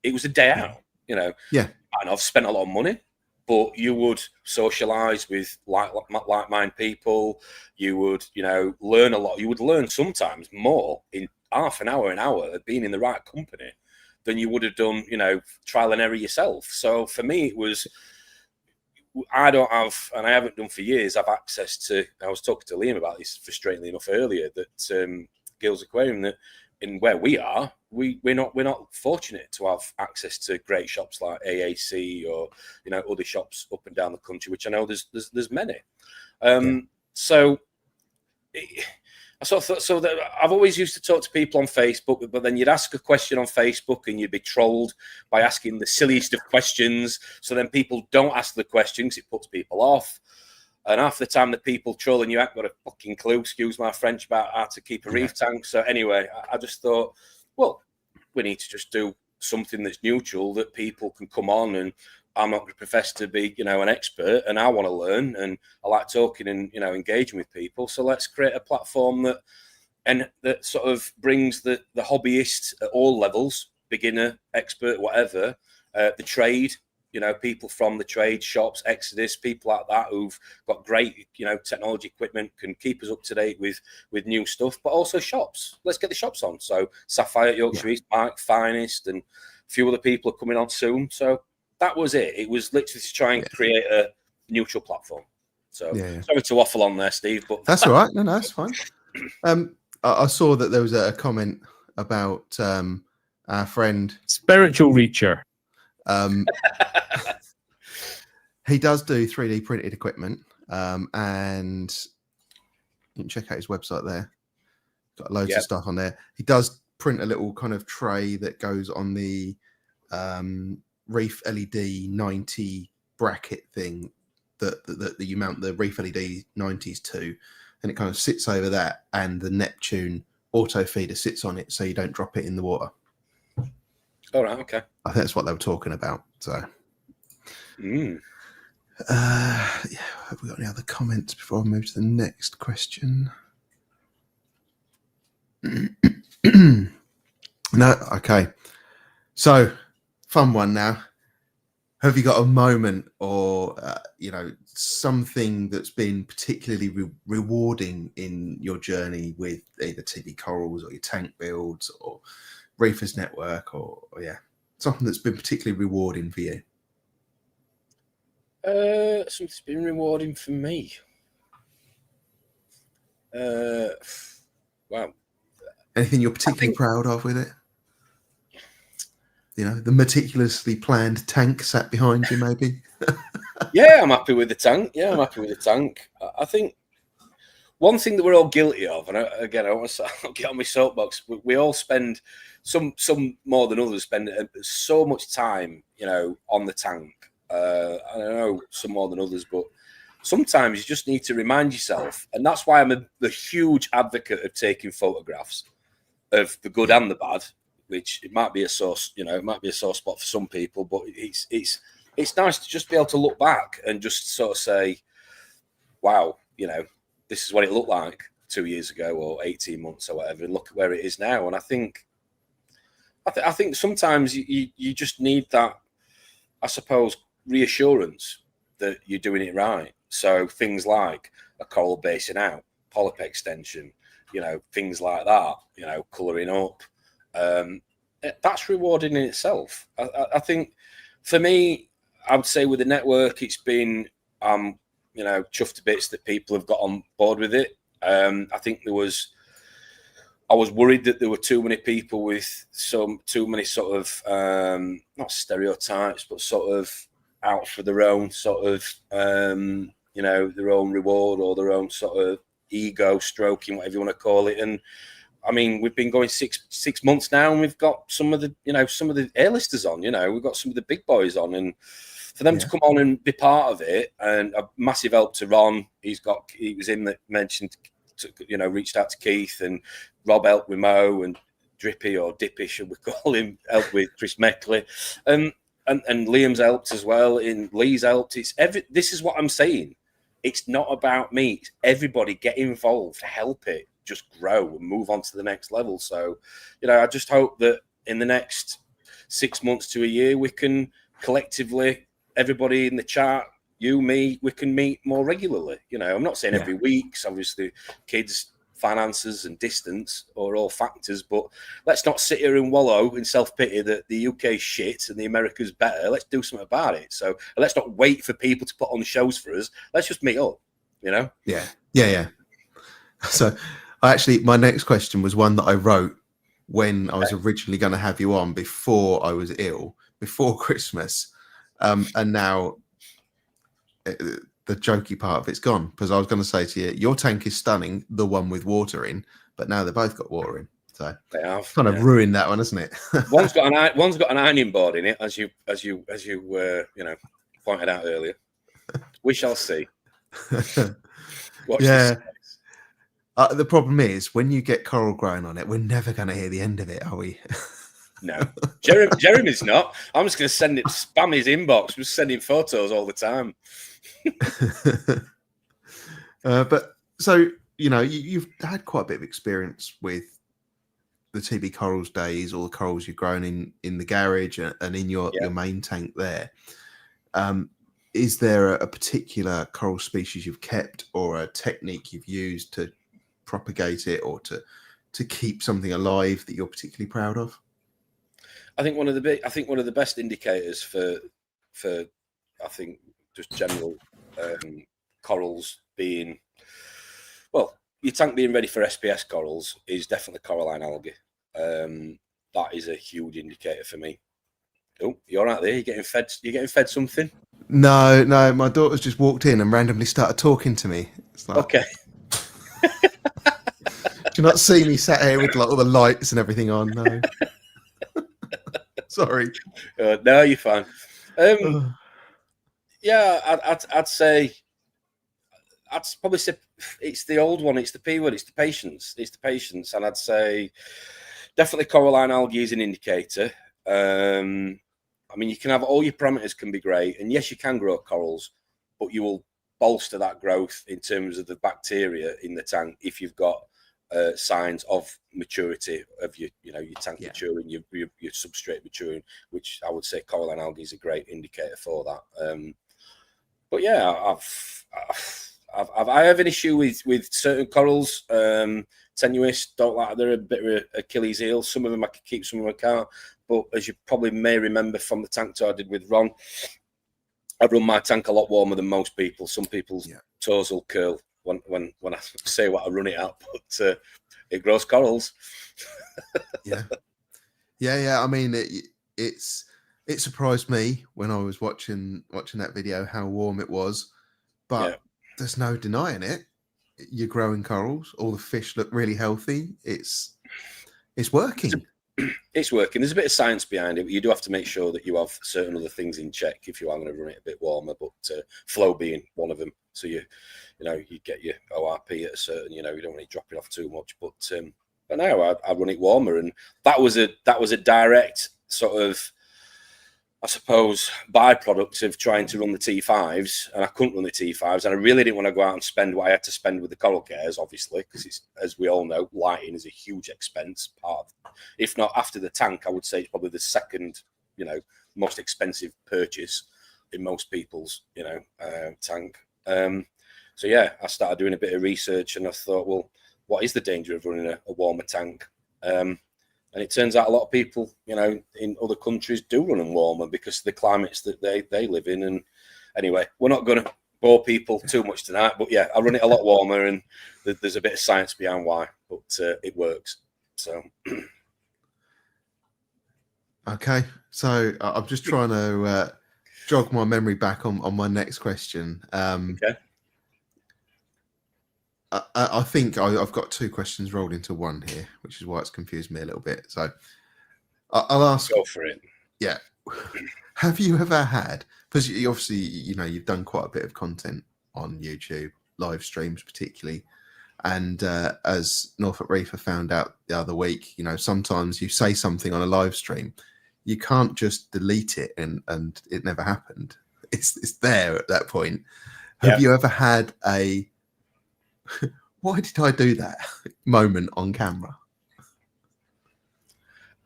It was a day out, you know. Yeah. And I've spent a lot of money, but you would socialise with like-minded people. You would, you know, learn a lot. You would learn sometimes more in half an hour of being in the right company than you would have done, you know, trial and error yourself. So for me, it was, I don't have, and I haven't done for years, have access to, I was talking to Liam about this, frustratingly enough, earlier, that Gills Aquarium, that in where we are, we're not fortunate to have access to great shops like AAC or, you know, other shops up and down the country, which I know there's many. So I sort of thought, so that I've always used to talk to people on Facebook, but then you'd ask a question on Facebook and you'd be trolled by asking the silliest of questions. So then people don't ask the questions, it puts people off. And half the time the people trolling you haven't got a fucking clue, excuse my French, about how to keep a reef tank. So anyway, I just thought, well, we need to just do something that's neutral, that people can come on, and I'm not going to profess to be, you know, an expert, and I want to learn, and I like talking and, you know, engaging with people. So let's create a platform that sort of brings the hobbyist at all levels, beginner, expert, whatever, the trade, people from the trade shops, Exodus, people like that who've got great, technology equipment, can keep us up to date with new stuff, but also shops. Let's get the shops on. So Sapphire, Yorkshire East, Mike, Finest, and a few other people are coming on soon. So that was it. It was literally to try and create a neutral platform. So sorry to waffle on there, Steve, but that's all right. No, that's fine. I saw that there was a comment about our friend Spiritual Reacher. He does do 3D printed equipment, and you can check out his website there. Got loads of stuff on there. He does print a little kind of tray that goes on the Reef LED 90 bracket thing that you mount the Reef LED 90s to, and it kind of sits over that, and the Neptune auto feeder sits on it so you don't drop it in the water. All right, okay. I think that's what they were talking about. So, have we got any other comments before I move to the next question? No, okay. So, fun one now. Have you got a moment or something that's been particularly rewarding in your journey with either TB Corals or your tank builds or Reefers Network or something that's been particularly rewarding for you? Something that's been rewarding for me. Wow. Anything you're particularly proud of with it? The meticulously planned tank sat behind you, maybe? Yeah, I'm happy with the tank. I think one thing that we're all guilty of, and again, I want to get on my soapbox, we all spend, some more than others, spend so much time, on the tank. I don't know, some more than others, but sometimes you just need to remind yourself, and that's why I'm a huge advocate of taking photographs of the good and the bad, which it might be a source, it might be a sore spot for some people, but it's nice to just be able to look back and just sort of say, wow, this is what it looked like 2 years ago or 18 months or whatever, and look at where it is now. And I think sometimes you just need that, I suppose, reassurance that you're doing it right. So things like a coral basing out, polyp extension, things like that, colouring up, that's rewarding in itself. I think for me, I would say with the network, it's been, chuffed to bits that people have got on board with it. I think I was worried that there were too many people with too many sort of, not stereotypes, but sort of out for their own sort of, their own reward or their own sort of ego stroking, whatever you want to call it. And I mean, we've been going six months now, and we've got some of the A-listers on. We've got some of the big boys on, and for them to come on and be part of it, and a massive help to Ron. He was in that mentioned, reached out to Keith, and Rob helped with Mo, and Drippy or Dippy, should we call him, helped with Chris Meckley, and Liam's helped as well. And Lee's helped. This is what I'm saying. It's not about me. It's everybody get involved, help it just grow and move on to the next level. So, I just hope that in the next 6 months to a year, we can collectively, everybody in the chat, you, me, we can meet more regularly. I'm not saying every week, 'cause obviously kids, finances and distance are all factors, but let's not sit here and wallow in self-pity that the UK's shit and the America's better. Let's do something about it. So let's not wait for people to put on shows for us. Let's just meet up, Yeah. So my next question was one that I wrote when I was originally going to have you on before I was ill, before Christmas. And now the jokey part of it's gone, because I was going to say to you, your tank is stunning, the one with water in, but now they've both got water in. So they have kind of ruined that one, hasn't it? One's got an ironing board in it, as you pointed out earlier. We shall see. Watch this. The problem is, when you get coral growing on it, we're never going to hear the end of it, are we? No, Jeremy's not. I'm just going to spam his inbox. We're sending photos all the time. But so, you've had quite a bit of experience with the TB Corals days, all the corals you've grown in the garage and in your main tank there. Is there a particular coral species you've kept or a technique you've used to propagate it or to keep something alive that you're particularly proud of? I think one of the best indicators for I think just general corals being, well, your tank being ready for SPS corals is definitely coralline algae. That is a huge indicator for me. Oh, you're right there. You're getting fed something. No, my daughter's just walked in and randomly started talking to me. It's like, okay. Do you not see me sat here with like all the lights and everything on? No. Sorry. No, you're fine. Yeah, I'd say I'd probably say it's the old one. It's the P word. It's the patience. It's the patience, and I'd say definitely coralline algae is an indicator. I mean, you can have all your parameters can be great, and yes, you can grow corals, but you will bolster that growth in terms of the bacteria in the tank if you've got signs of maturity of your tank maturing, your substrate maturing, which I would say coralline algae is a great indicator for that. But yeah, I have an issue with certain corals. Tenuous, don't like, they're a bit of Achilles heel. Some of them I can keep, some of them I can't. But as you probably may remember from the tank tour I did with Ron, I run my tank a lot warmer than most people. Some people's toes will curl when I say what I run it at, but it grows corals. Yeah. I mean, it surprised me when I was watching that video how warm it was, but there's no denying it. You're growing corals. All the fish look really healthy. It's working. It's working. There's a bit of science behind it, but you do have to make sure that you have certain other things in check if you are going to run it a bit warmer. But flow being one of them, so you get your ORP at a certain, you don't want it dropping off too much. But now I run it warmer, and that was a direct sort of, I suppose, byproduct of trying to run the T5s, and I couldn't run the T5s, and I really didn't want to go out and spend what I had to spend with the coral cares, obviously, because it's, as we all know, lighting is a huge expense. If not after the tank, I would say it's probably the second, most expensive purchase in most people's, tank. So yeah, I started doing a bit of research, and I thought, well, what is the danger of running a warmer tank? And it turns out a lot of people, in other countries do run them warmer because of the climates that they live in. And anyway, we're not going to bore people too much tonight, but yeah, I run it a lot warmer, and there's a bit of science behind why, but it works. So. Okay, so I'm just trying to jog my memory back on my next question. Okay. I think I've got two questions rolled into one here, which is why it's confused me a little bit. So I'll ask. Go for it. Yeah. Have you ever had, because obviously, you've done quite a bit of content on YouTube, live streams particularly. And as Norfolk Reefer found out the other week, sometimes you say something on a live stream, you can't just delete it and it never happened. It's there at that point. Have you ever had a why did I do that moment on camera?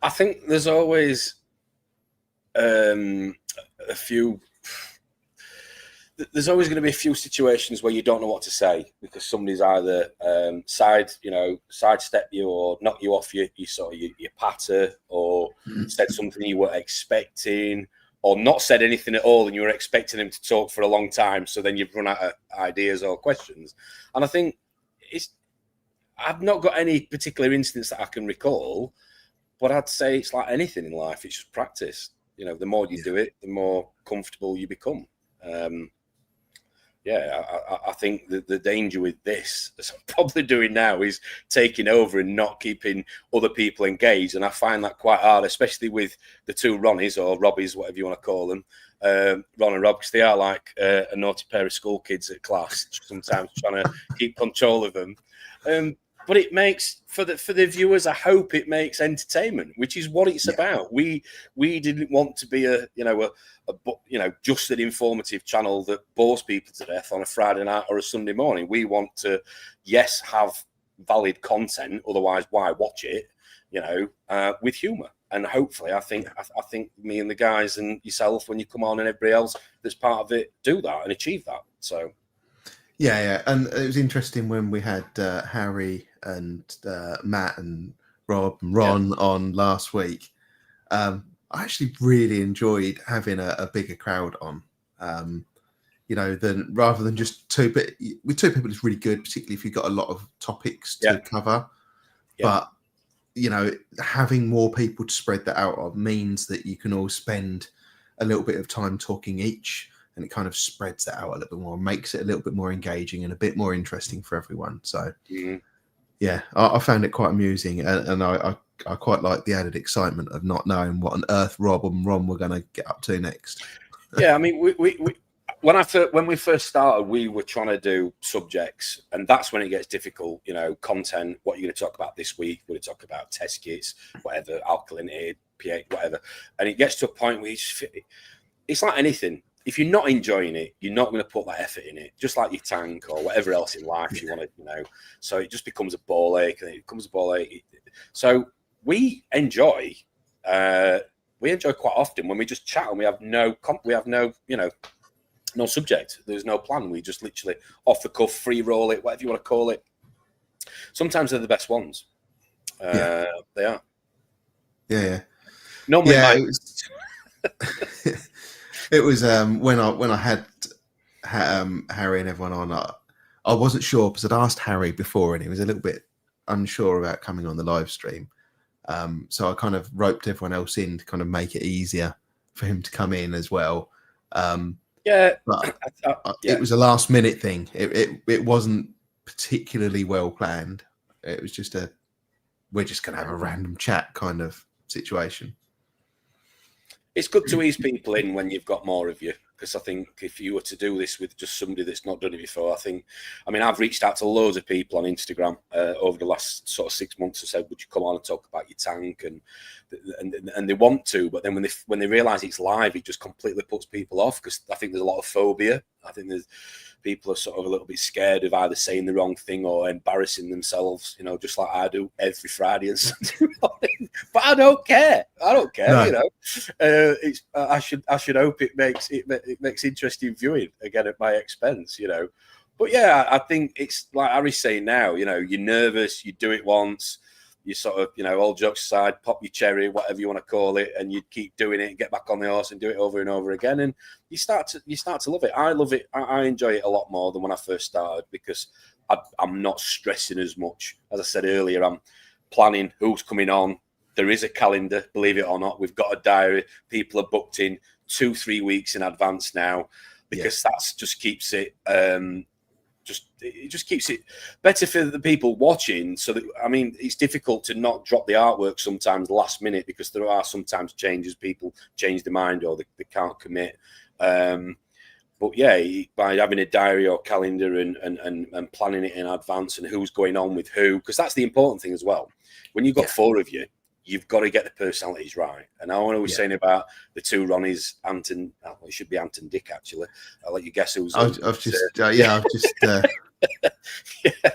I think there's always there's always going to be a few situations where you don't know what to say because somebody's either sidestep you or knock you off your patter, or said something you weren't expecting, or not said anything at all and you were expecting him to talk for a long time, so then you've run out of ideas or questions. And I think I've not got any particular instance that I can recall, but I'd say it's like anything in life, it's just practice. The more you do it, the more comfortable you become. I think the danger with this, as I'm probably doing now, is taking over and not keeping other people engaged. And I find that quite hard, especially with the two Ronnies or Robbies, whatever you want to call them, Ron and Rob, because they are like a naughty pair of school kids at class, sometimes trying to keep control of them. But it makes for the viewers, I hope it makes entertainment, which is what it's about. We didn't want to be a just an informative channel that bores people to death on a Friday night or a Sunday morning. We want to, have valid content. Otherwise, why watch it? With humour. And hopefully, I think me and the guys and yourself, when you come on, and everybody else that's part of it, do that and achieve that. So, yeah. And it was interesting when we had Harry and Matt and Rob and Ron on last week. I actually really enjoyed having a bigger crowd on. Than rather than just two. But with two people, it's really good, particularly if you've got a lot of topics to cover. But having more people to spread that out of means that you can all spend a little bit of time talking each, and it kind of spreads that out a little bit more, makes it a little bit more engaging and a bit more interesting for everyone. So, I found it quite amusing, and I quite like the added excitement of not knowing what on earth Rob and Ron were going to get up to next. Yeah, I mean, we when we first started, we were trying to do subjects, and that's when it gets difficult. Content. What you're going to talk about this week? We're going to talk about test kits, whatever, alkalinity, pH, whatever. And it gets to a point where it's like anything. If you're not enjoying it, you're not going to put that effort in it. Just like your tank or whatever else in life you want to, So it just becomes a ball ache, and it becomes a ball ache. So we enjoy quite often when we just chat and we have no no subject. There's no plan. We just literally off the cuff, free roll it, whatever you want to call it. Sometimes they're the best ones. They are. Yeah. Normally, it was when I had Harry and everyone on. I wasn't sure because I'd asked Harry before, and he was a little bit unsure about coming on the live stream. So I kind of roped everyone else in to kind of make it easier for him to come in as well. But it was a last minute thing. It wasn't particularly well planned. It was just we're just going to have a random chat kind of situation. It's good to ease people in when you've got more of you, because I think if you were to do this with just somebody that's not done it before, I've reached out to loads of people on Instagram over the last sort of 6 months and said, would you come on and talk about your tank? And they want to, but then when they realise it's live, it just completely puts people off, because I think there's a lot of phobia. I think there's people are sort of a little bit scared of either saying the wrong thing or embarrassing themselves, just like I do every Friday and Sunday morning. But I don't care. No. I should hope it makes interesting viewing again at my expense, But yeah, I think it's like Harry's saying now, you're nervous, you do it once, you sort of, all jokes aside, pop your cherry, whatever you want to call it, and you keep doing it and get back on the horse and do it over and over again. And you start to love it. I love it. I enjoy it a lot more than when I first started, because I'm not stressing as much. As I said earlier, I'm planning who's coming on. There is a calendar, believe it or not. We've got a diary. People are booked in 2-3 weeks in advance now, because that's just keeps it it just keeps it better for the people watching. So that, it's difficult to not drop the artwork sometimes last minute, because there are sometimes changes. People change their mind or they can't commit. But yeah, by having a diary or calendar and planning it in advance and who's going on with who, because that's the important thing as well. When you've got 4 of you, you've got to get the personalities right. And I know we're saying about the 2 Ronnies, Anton. Well, it should be Anton Dick, actually. I'll let you guess who's. I've just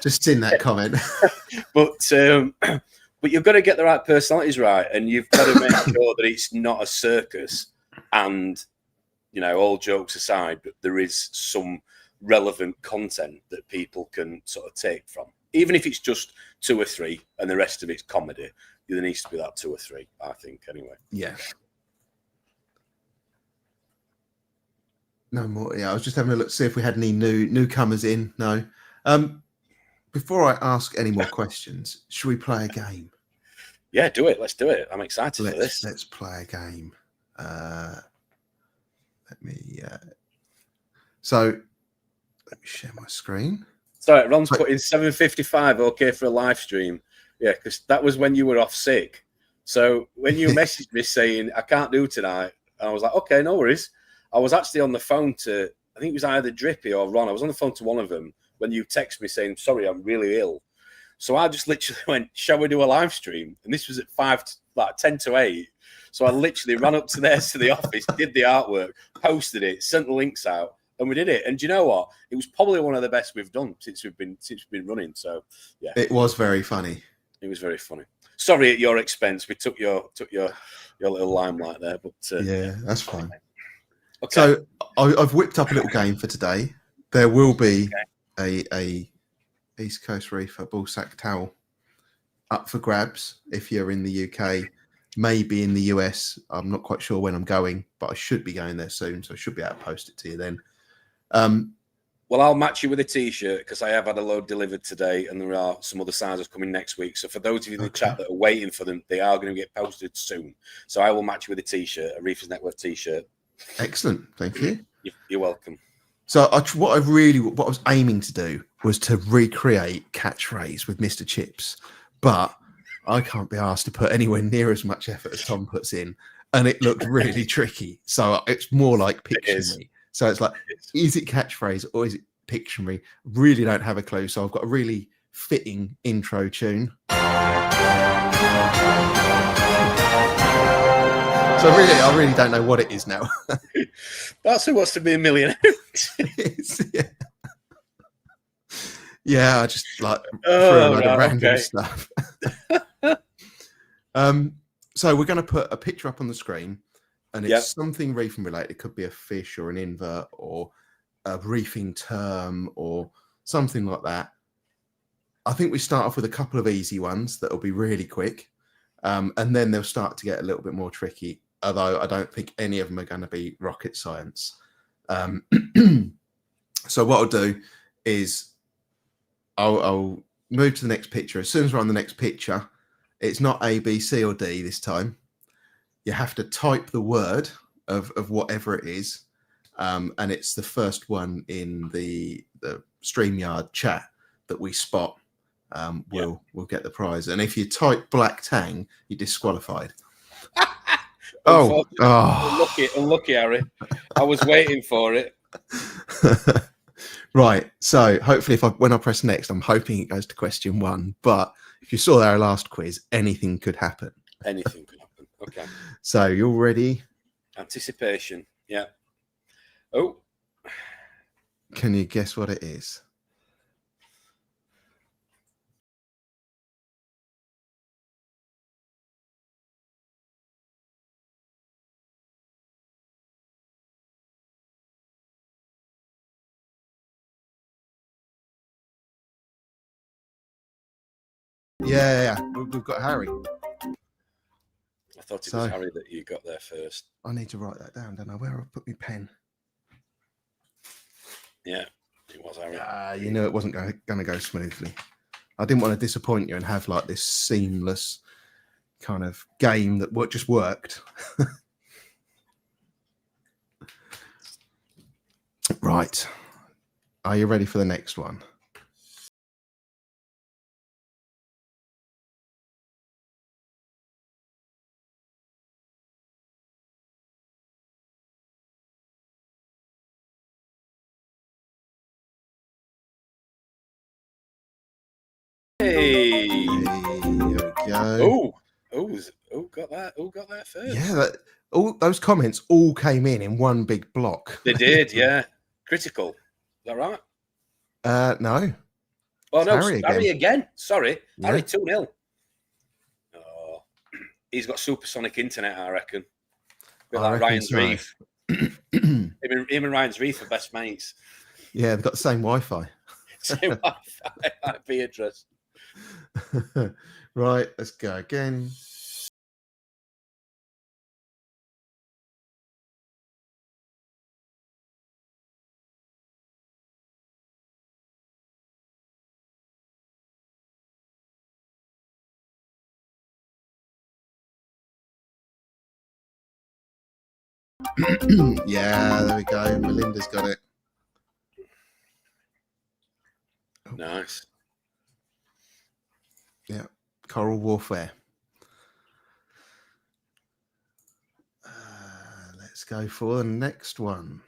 just seen that comment. But you've got to get the right personalities right, and you've got to make sure that it's not a circus. And all jokes aside, but there is some relevant content that people can sort of take from, even if it's just 2 or 3, and the rest of it's comedy. There needs to be that 2 or 3, I think, anyway. Yeah. No more. Yeah, I was just having a look to see if we had any newcomers in. No. Before I ask any more questions, should we play a game? Yeah, do it. Let's do it. I'm excited for this. Let's play a game. Let me share my screen. Sorry, Ron's put in 7:55. Okay for a live stream. Yeah, because that was when you were off sick. So when you messaged me saying, I can't do tonight, I was like, okay, no worries. I was actually on the phone to, I think it was either Drippy or Ron. I was on the phone to one of them when you texted me saying, sorry, I'm really ill. So I just literally went, shall we do a live stream? And this was at 10 to 8. So I literally ran up to the office, did the artwork, posted it, sent the links out, and we did it. And do you know what? It was probably one of the best we've done since we've been running. So yeah, it was very funny. It was very funny. Sorry, at your expense. We took your little limelight there, but yeah, that's fine. Okay. So I've whipped up a little game for today. There will be a East Coast Reefer ball sack towel up for grabs if you're in the UK, maybe in the US. I'm not quite sure when I'm going, but I should be going there soon, so I should be able to post it to you then. Well, I'll match you with a T-shirt because I have had a load delivered today, and there are some other sizes coming next week. So for those of you in the chat that are waiting for them, they are going to get posted soon. So I will match you with a T-shirt, a Reefers Network T-shirt. Excellent, thank you. You're welcome. So what I was aiming to do was to recreate catchphrase with Mr. Chips, but I can't be asked to put anywhere near as much effort as Tom puts in, and it looked really tricky. So it's more like Pictionary. So it's like, is it catchphrase or is it Pictionary? Really don't have a clue. So I've got a really fitting intro tune. So I really don't know what it is now. That's Who Wants to Be a Millionaire. Yeah, I just like threw a load of random stuff. So we're going to put a picture up on the screen, and it's something reefing related. It could be a fish or an invert or a reefing term or something like that. I think we start off with a couple of easy ones that will be really quick, and then they'll start to get a little bit more tricky, although I don't think any of them are going to be rocket science. So what I'll do is I'll move to the next picture. As soon as we're on the next picture, it's not A, B, C, or D this time. You have to type the word of whatever it is, and it's the first one in the StreamYard chat that we spot. We'll get the prize. And if you type Black Tang, you're disqualified. Unlucky, Harry. I was waiting for it. Right. So hopefully, when I press next, I'm hoping it goes to question 1. But if you saw our last quiz, anything could happen. Anything could happen. Okay. So you're ready? Anticipation. Yeah. Oh. Can you guess what it is? Yeah. We've got Harry. I thought it was Harry that you got there first. I need to write that down, don't I? Where have I put my pen? Yeah, it was Harry. You knew it wasn't going to go smoothly. I didn't want to disappoint you and have like this seamless kind of game that just worked. Right. Are you ready for the next one? Hey. Here we go. Oh, got that first. Yeah, all those comments all came in one big block. They did, yeah. Critical. Is that right? No. Oh, no, Harry again. Sorry. Yeah. Harry 2-0. Oh, he's got supersonic internet, I reckon. Bit like Ryan's Reef. him and Ryan's Reef are best mates. Yeah, they've got the same Wi-Fi. Same Wi-Fi, IP address. Right, let's go again. Yeah, there we go. Melinda's got it. Nice. Yeah, Coral Warfare. Let's go for the next one.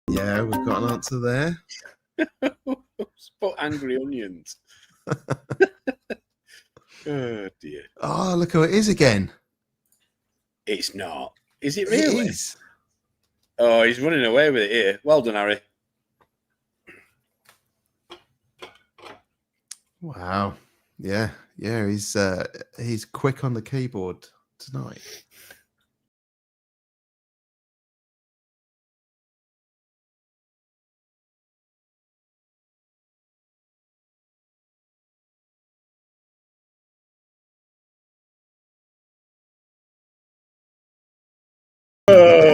Yeah, we've got an answer there. Put angry onions. Oh dear. Oh, look who it is again. It's not. Is it It really? is. Oh, he's running away with it here. Well done, Harry. Wow. Yeah. Yeah. He's quick on the keyboard tonight.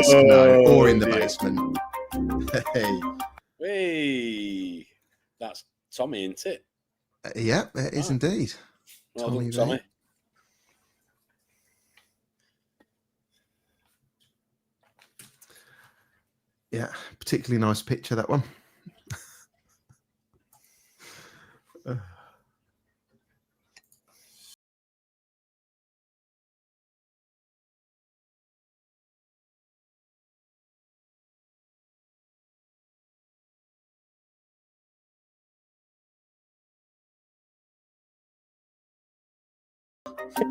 No, or in the dear. basement. Hey. Hey, that's Tommy, isn't it? Yeah, it is indeed. Well Tommy done, Tommy. mate. Yeah, particularly nice picture, that one.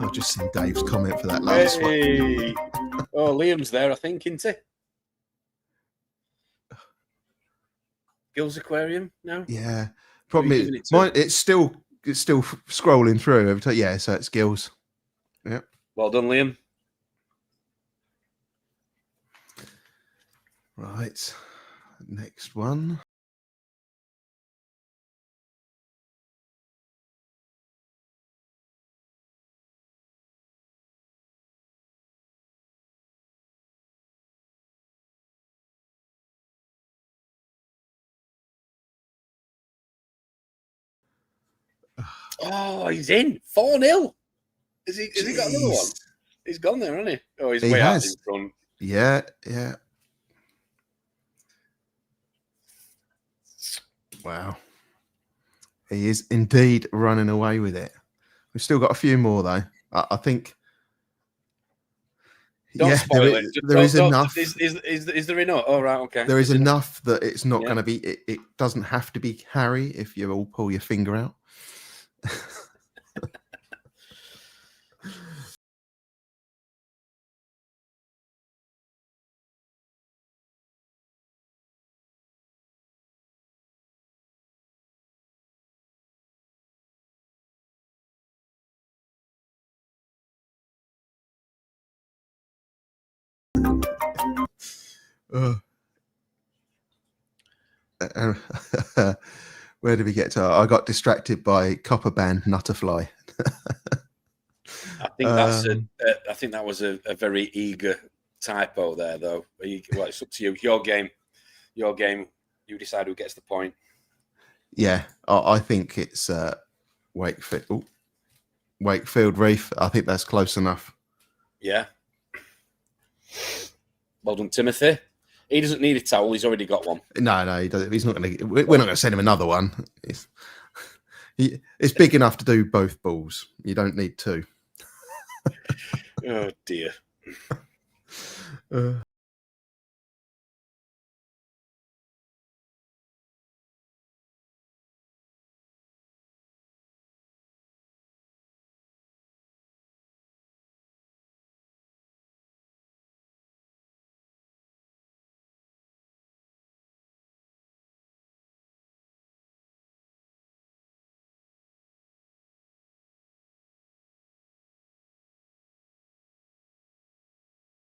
I've just seen Dave's comment for that last one. Hey. Oh, Liam's there, I think, isn't he? Gills Aquarium now? Yeah. Problem Who are is, you giving it to? mine, it's still scrolling through every time. Yeah, so it's Gills. Yeah. Well done, Liam. Right. Next one. Oh, he's in. 4-0. Has he got another one? Jeez. He's gone there, hasn't he? Oh, he's He way out has. in front. Yeah, yeah. Wow. He is indeed running away with it. We've still got a few more, though. I think. Don't spoil it. There is enough. Is there enough? Oh, right, okay. There is enough that it's not Yeah. going to be. It doesn't have to be Harry if you all pull your finger out. Where did we get to? I got distracted by Copper Band Nutterfly. I think that's I think that was a very eager typo there, though. Well, it's up to you. Your game. You decide who gets the point. Yeah, I think it's Wakefield Reef. I think that's close enough. Yeah. Well done, Timothy. He doesn't need a towel. He's already got one. No, he doesn't. He's not going to. We're not going to send him another one. It's big enough to do both balls. You don't need two. Oh dear.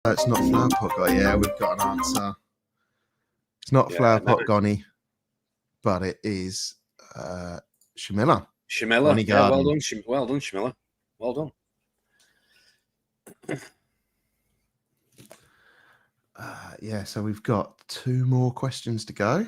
It's not Flower Pot Guy. Yeah, we've got an answer. It's not Flower Pot Gonny, but it is Shamilla. Shamilla. Yeah, well done. Well done, Shamilla. Well done. Yeah, so we've got 2 more questions to go.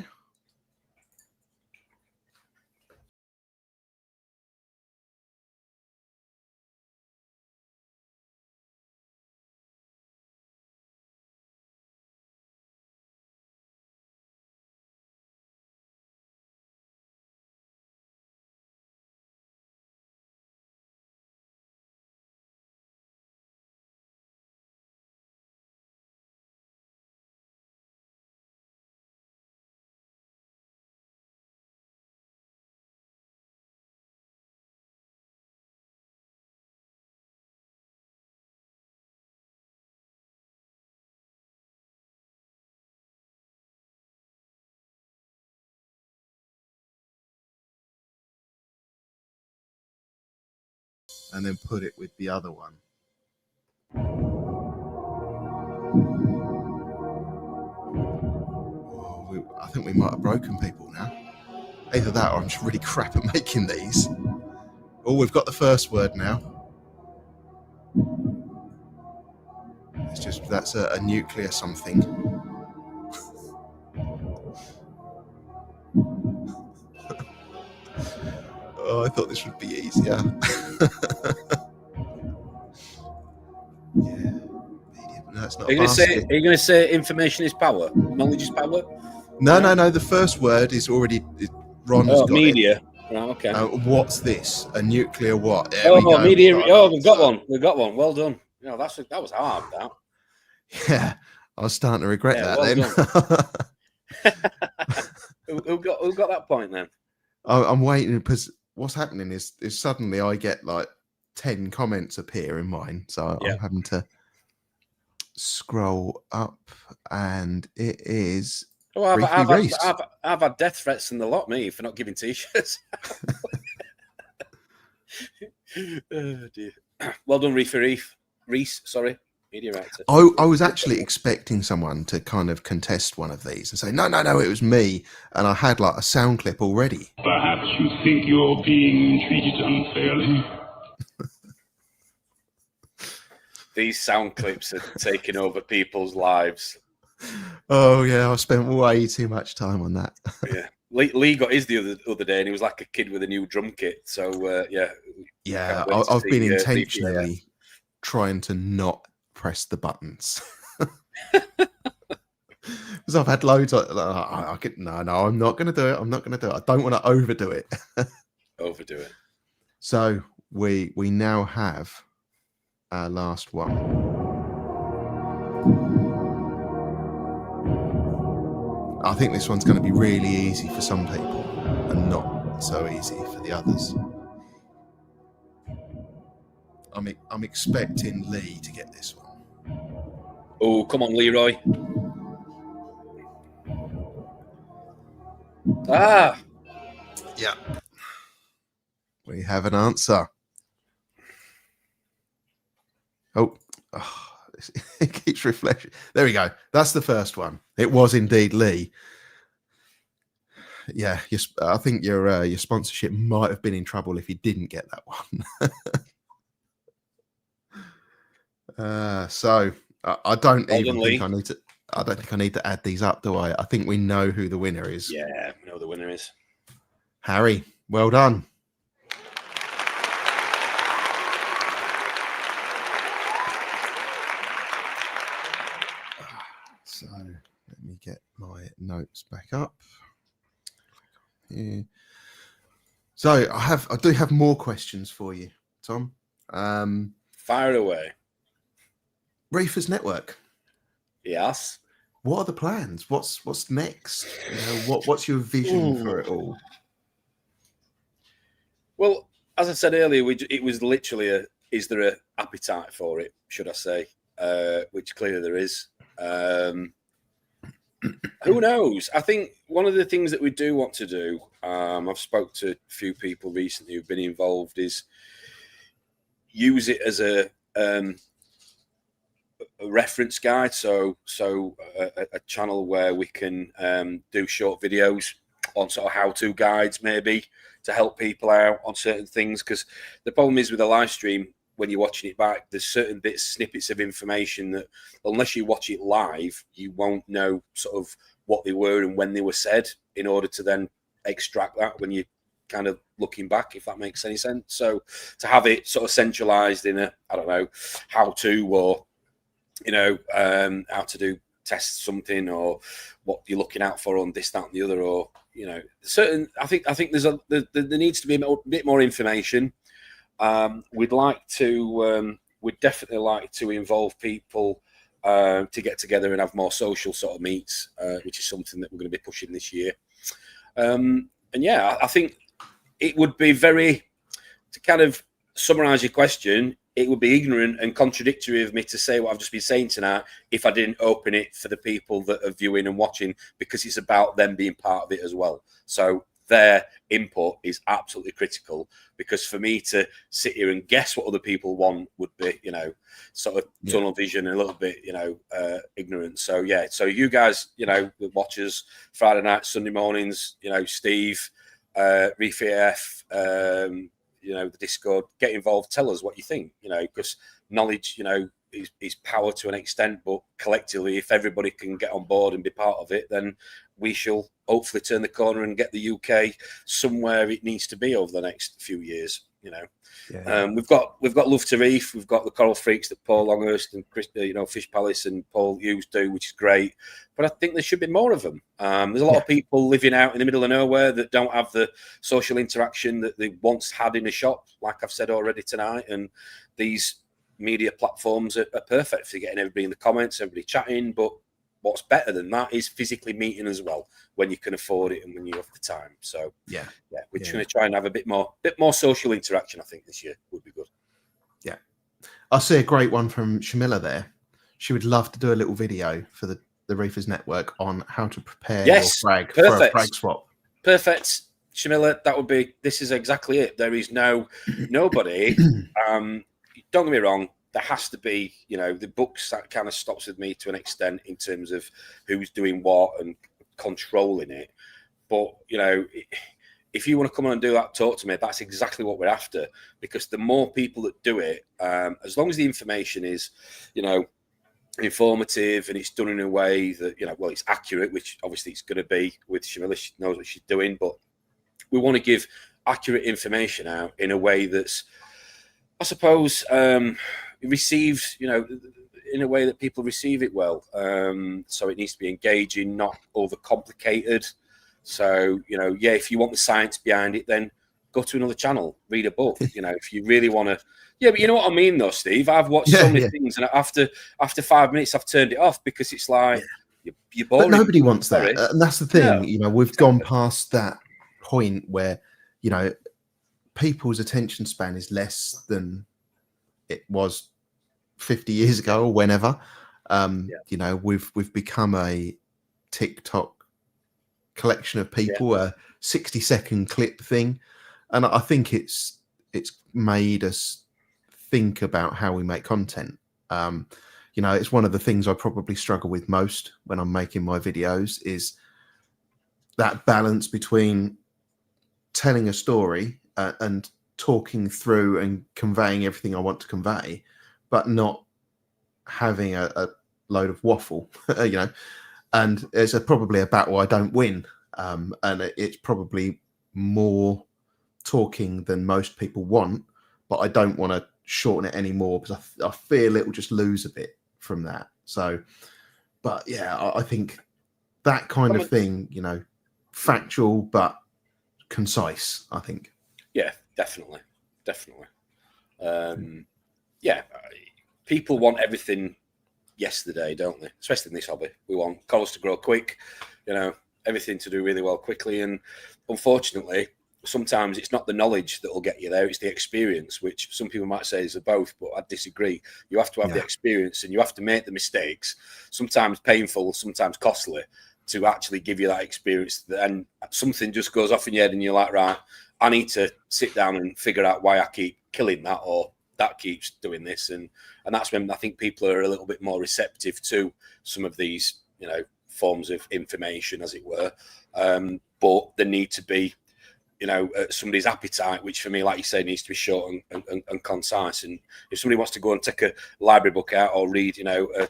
and then put it with the other one. I think we might have broken people now. Either that or I'm just really crap at making these. Oh, we've got the first word now. It's just, that's a nuclear something. Oh, I thought this would be easier. Yeah. No, it's not. Are you going to say information is power? Knowledge is power? No. The first word is already. Ron has got media. it. Right, okay. What's this? A nuclear what? There we go. Media. We've got one. We've got one. Well done. You know, that was hard. That. Yeah, I was starting to regret that then. who got that point then? I'm waiting because what's happening is suddenly I get like 10 comments appear in mine, so I'm having to scroll up, and it is. Oh, I've had death threats from the lot, me, for not giving t-shirts. Oh dear. Well done, Reese. Sorry, media writer. I was actually expecting someone to kind of contest one of these and say, no, it was me, and I had like a sound clip already. Perhaps you think you're being treated unfairly. These sound clips are taking over people's lives. Oh yeah, I spent way too much time on that. Yeah, Lee got his the other day, and he was like a kid with a new drum kit. So yeah, I've been intentionally trying to not press the buttons because I've had loads. No, I'm not going to do it. I don't want to overdo it. Overdo it. So we now have our last one. I think this one's going to be really easy for some people and not so easy for the others. I'm expecting Lee to get this one. Oh, come on, Leroy. Ah. Yeah. We have an answer. Oh, it keeps reflecting. There we go. That's the first one. It was indeed Lee. Yeah, I think your sponsorship might have been in trouble if you didn't get that one. So I don't even think I need to. I don't think I need to add these up, do I? I think we know who the winner is. Yeah, we know who the winner is. Harry, well done. So let me get my notes back up. Yeah. So I do have more questions for you, Tom. Fire away. Reefers Network. Yes. What are the plans? What's next? You know, what's your vision for it all? Well, as I said earlier, it was literally is there an appetite for it, should I say? Which clearly there is. Who knows? I think one of the things that we do want to do, I've spoke to a few people recently who've been involved, is use it as a reference guide. So a channel where we can do short videos on sort of how-to guides, maybe to help people out on certain things. Because the problem is with a live stream, when you're watching it back, there's certain snippets of information that unless you watch it live, you won't know sort of what they were and when they were said in order to then extract that when you're kind of looking back, if that makes any sense. So to have it sort of centralized in a, I don't know, how to, or, you know, how to do test something, or what you're looking out for on this, that, and the other, or, you know, certain, I think there needs to be a bit more information. We'd definitely like to involve people to get together and have more social sort of meets, which is something that we're going to be pushing this year. And yeah, I think it would be to kind of summarize your question, it would be ignorant and contradictory of me to say what I've just been saying tonight if I didn't open it for the people that are viewing and watching, because it's about them being part of it as well. So their input is absolutely critical, because for me to sit here and guess what other people want would be, you know, sort of tunnel vision and a little bit, you know, ignorant. So yeah, so you guys, you know, the watchers, Friday night, Sunday mornings, you know, Steve, Reefing AF, you know, the Discord, get involved, tell us what you think, you know, because knowledge, you know, is power to an extent, but collectively, if everybody can get on board and be part of it, then we shall hopefully turn the corner and get the UK somewhere it needs to be over the next few years. You know, we've got Love to Reef, we've got the Coral Freaks that Paul Longhurst and Chris, you know, Fish Palace and Paul Hughes do, which is great. But I think there should be more of them. There's a lot of people living out in the middle of nowhere that don't have the social interaction that they once had in a shop, like I've said already tonight. And these media platforms are perfect for getting everybody in the comments, everybody chatting. But what's better than that is physically meeting as well, when you can afford it and when you have the time. So we're going to try and have a bit more social interaction. I think this year would be good. Yeah, I see a great one from Shamila there. She would love to do a little video for the Reefers Network on how to prepare your frag for a frag swap. Perfect, Shamila. That would be. This is exactly it. There is nobody. Don't get me wrong. There has to be, you know, the books that kind of stops with me to an extent in terms of who's doing what and controlling it. But, you know, if you want to come on and do that, talk to me. That's exactly what we're after, because the more people that do it, as long as the information is, you know, informative and it's done in a way that, you know, well, it's accurate, which obviously it's going to be with Shamila. She knows what she's doing, but we want to give accurate information out in a way that's, I suppose, received, you know, in a way that people receive it well. So it needs to be engaging, not overcomplicated. So, you know, if you want the science behind it, then go to another channel, read a book. You know, if you really want to. Yeah, but you know what I mean, though, Steve. I've watched so many things, and after 5 minutes, I've turned it off because it's like you're boring. But nobody wants that, and that's the thing. No, you know, we've gone past that point where, you know, people's attention span is less than it was 50 years ago or whenever. You know, we've become a TikTok collection of people, a 60-second clip thing, and I think it's made us think about how we make content. You know, it's one of the things I probably struggle with most when I'm making my videos, is that balance between telling a story and talking through and conveying everything I want to convey, but not having a load of waffle, you know. And it's probably a battle I don't win, and it's probably more talking than most people want, but I don't want to shorten it anymore because I feel it will just lose a bit from that. So, but yeah, I think that kind of thing, you know, factual but concise, I think. Yeah, definitely. People want everything yesterday, don't they? Especially in this hobby. We want corals to grow quick, you know, everything to do really well quickly. And unfortunately, sometimes it's not the knowledge that will get you there, it's the experience, which some people might say is both, but I disagree. You have to have the experience, and you have to make the mistakes, sometimes painful, sometimes costly, to actually give you that experience. And something just goes off in your head and you're like, right, I need to sit down and figure out why I keep killing that, or that keeps doing this. And that's when I think people are a little bit more receptive to some of these, you know, forms of information, as it were. But there need to be, you know, somebody's appetite, which for me, like you say, needs to be short and concise. And if somebody wants to go and take a library book out or read, a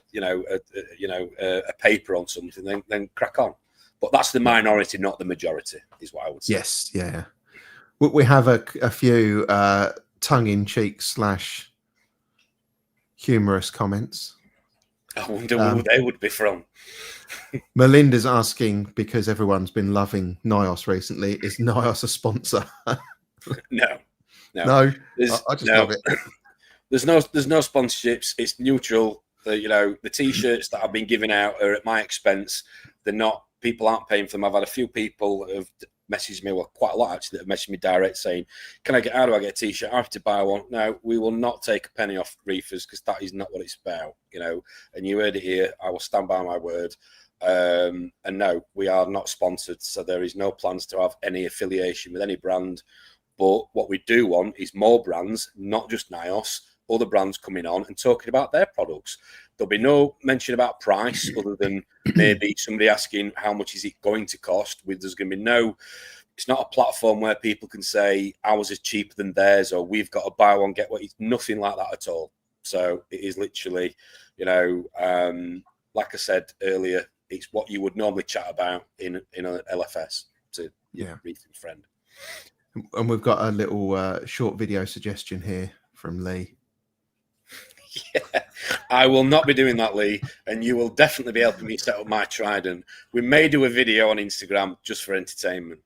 paper on something, then crack on. But that's the minority, not the majority, is what I would say. Yes, yeah. We have a few tongue-in-cheek / humorous comments. I wonder who they would be from. Melinda's asking, because everyone's been loving NIOS recently, is NIOS a sponsor? No. I just love it. There's no sponsorships. It's neutral. The T-shirts that I've been giving out are at my expense. They're not. People aren't paying for them. I've had a few people that have messaged me, well, quite a lot actually, that have messaged me direct saying, how do I get a T-shirt? I have to buy one. No, we will not take a penny off Reefers, because that is not what it's about, you know. And you heard it here. I will stand by my word. And no, we are not sponsored, so there is no plans to have any affiliation with any brand. But what we do want is more brands, not just NIOS, other brands coming on and talking about their products. There'll be no mention about price other than maybe somebody asking how much is it going to cost. There's going to be no, it's not a platform where people can say ours is cheaper than theirs or we've got to buy one, get one. It's nothing like that at all. So it is literally, you know, like I said earlier, it's what you would normally chat about in a LFS to Reefing friend. And we've got a little short video suggestion here from Lee. Yeah, I will not be doing that, Lee, and you will definitely be helping me set up my Trident. We may do a video on Instagram just for entertainment.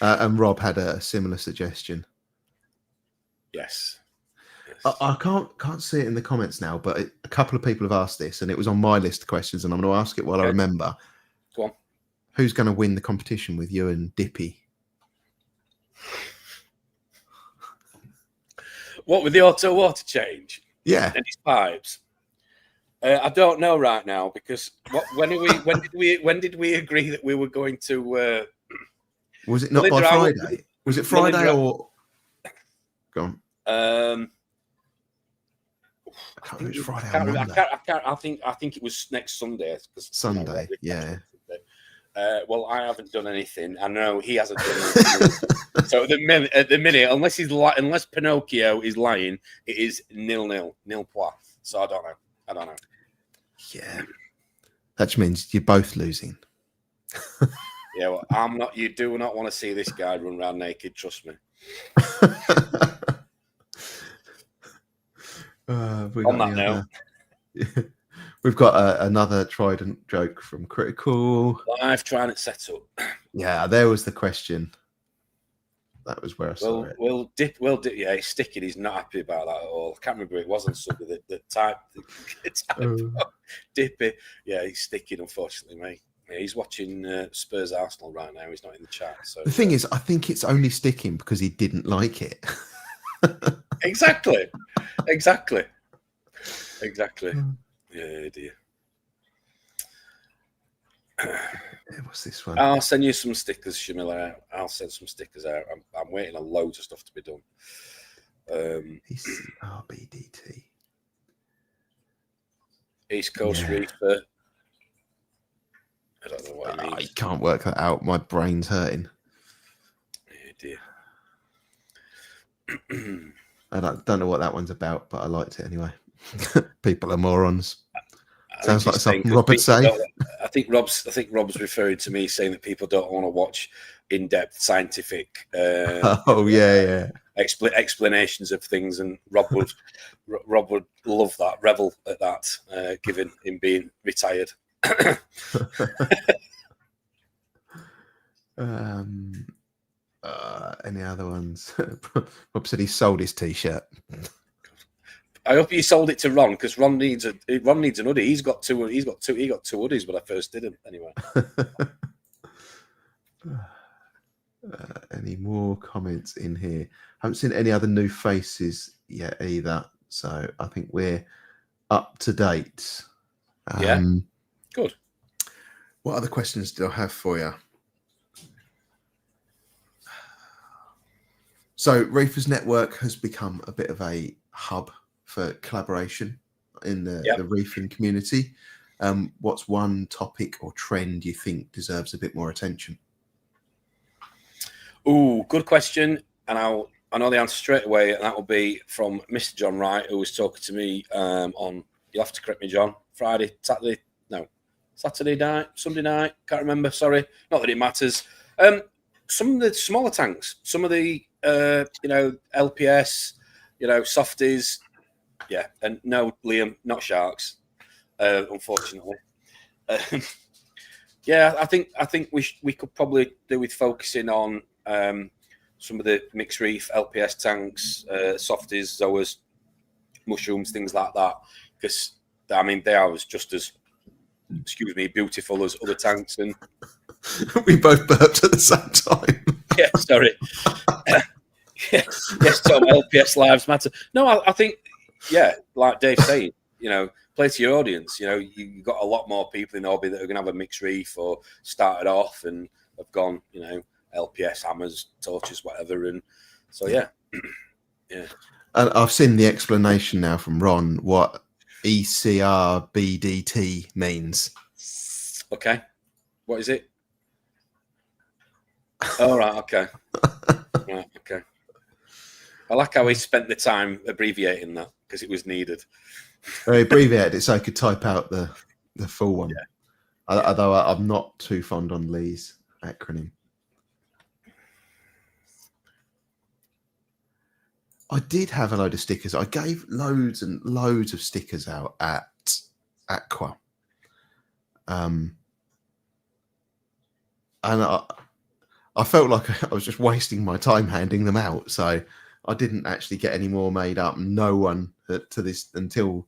And Rob had a similar suggestion. Yes. I can't see it in the comments now, but a couple of people have asked this, and it was on my list of questions, and I'm going to ask it while I remember. Go on. Who's going to win the competition with you and Dippy? What with the auto water change? Yeah, and his pipes. I don't know right now because when did we agree that we were going to? Was it not by Friday? Was it Friday or? Go on. I can't remember. It's Friday. I think it was next Sunday. Sunday, yeah. Well, I haven't done anything. I know he hasn't done anything. So at the minute, unless Pinocchio is lying, it is 0-0, nil point. So I don't know. Yeah, that means you're both losing. Yeah, well, I'm not. You do not want to see this guy run around naked. Trust me. On that note. We've got another Trident joke from Critical. Live Trident setup. Yeah, there was the question. That was where I saw it. Well, Dip, yeah, he's sticking. He's not happy about that at all. I can't remember. It wasn't something that type. Dippy. Yeah, he's sticking, unfortunately, mate. Yeah, he's watching Spurs Arsenal right now. He's not in the chat. So the thing is, I think it's only sticking because he didn't like it. Exactly. Yeah, dear. What's this one? I'll send you some stickers, Shamila. I'll send some stickers out. I'm waiting on loads of stuff to be done. RBDT. East Coast Reefer. I don't know what it means. I can't work that out. My brain's hurting. Yeah, dear. I don't know what that one's about, but I liked it anyway. People are morons. Sounds like something Rob would say. I think Rob's referring to me saying that people don't want to watch in-depth scientific explanations of things, and Rob would love that, revel at that, given him being retired. Any other ones? Rob said he sold his t-shirt. I hope you sold it to Ron, because Ron needs an hoodie. He got two hoodies, but I first did him anyway. Any more comments in here? Haven't seen any other new faces yet either, so I think we're up to date. Good. What other questions do I have for you? So Reefers Network has become a bit of a hub for collaboration in the reefing community. What's one topic or trend you think deserves a bit more attention? Oh, good question. And I know the answer straight away, and that will be from Mr. John Wright, who was talking to me on, you'll have to correct me, John, Saturday night, Sunday night, can't remember, sorry. Not that it matters. Some of the smaller tanks, some of the, LPS, softies, yeah, and no, Liam, not sharks, unfortunately. I think we could probably do with focusing on some of the mixed reef LPS tanks, softies, zoas, mushrooms, things like that, because I mean they are just as, beautiful as other tanks. And we both burped at the same time. Yeah, sorry. Yes, Tom, LPS lives matter. No, I think, like Dave's saying, play to your audience. You know, you've got a lot more people in hobby that are going to have a mixed reef or started off and have gone, you know, LPS, hammers, torches, whatever. And so, yeah. Yeah. And I've seen the explanation now from Ron what ECRBDT means. Okay. What is it? All right. Okay. Right. Okay. I like how he spent the time abbreviating that because it was needed. I abbreviated it so I could type out the full one. Yeah. Although I'm not too fond on Lee's acronym. I did have a load of stickers. I gave loads and loads of stickers out at Aqua. And I felt like I was just wasting my time handing them out. So I didn't actually get any more made up. No one to this until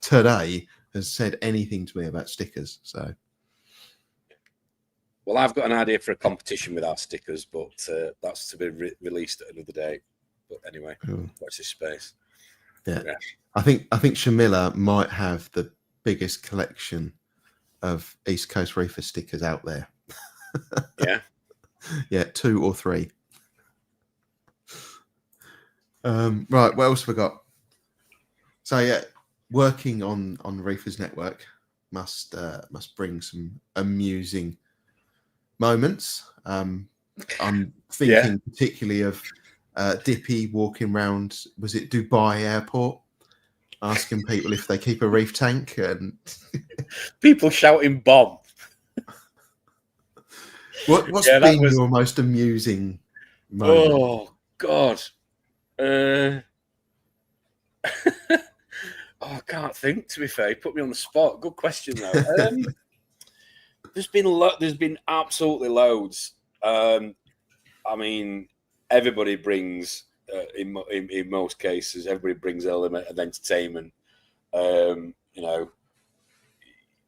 today has said anything to me about stickers. So, well, I've got an idea for a competition with our stickers, but that's to be released at another day. But anyway, watch this space. Yeah. I think Shamila might have the biggest collection of East Coast Reefer stickers out there. Yeah. Yeah, 2 or 3. Right, what else have we got? So yeah, working on Reefers Network must bring some amusing moments. I'm thinking particularly of Dippy walking around, was it Dubai airport, asking people if they keep a reef tank, and people shouting bomb. What's been your most amusing moment? Oh God. I can't think, to be fair. You put me on the spot. Good question though. There's been absolutely loads. I mean, everybody brings in most cases, everybody brings an element of entertainment. You know,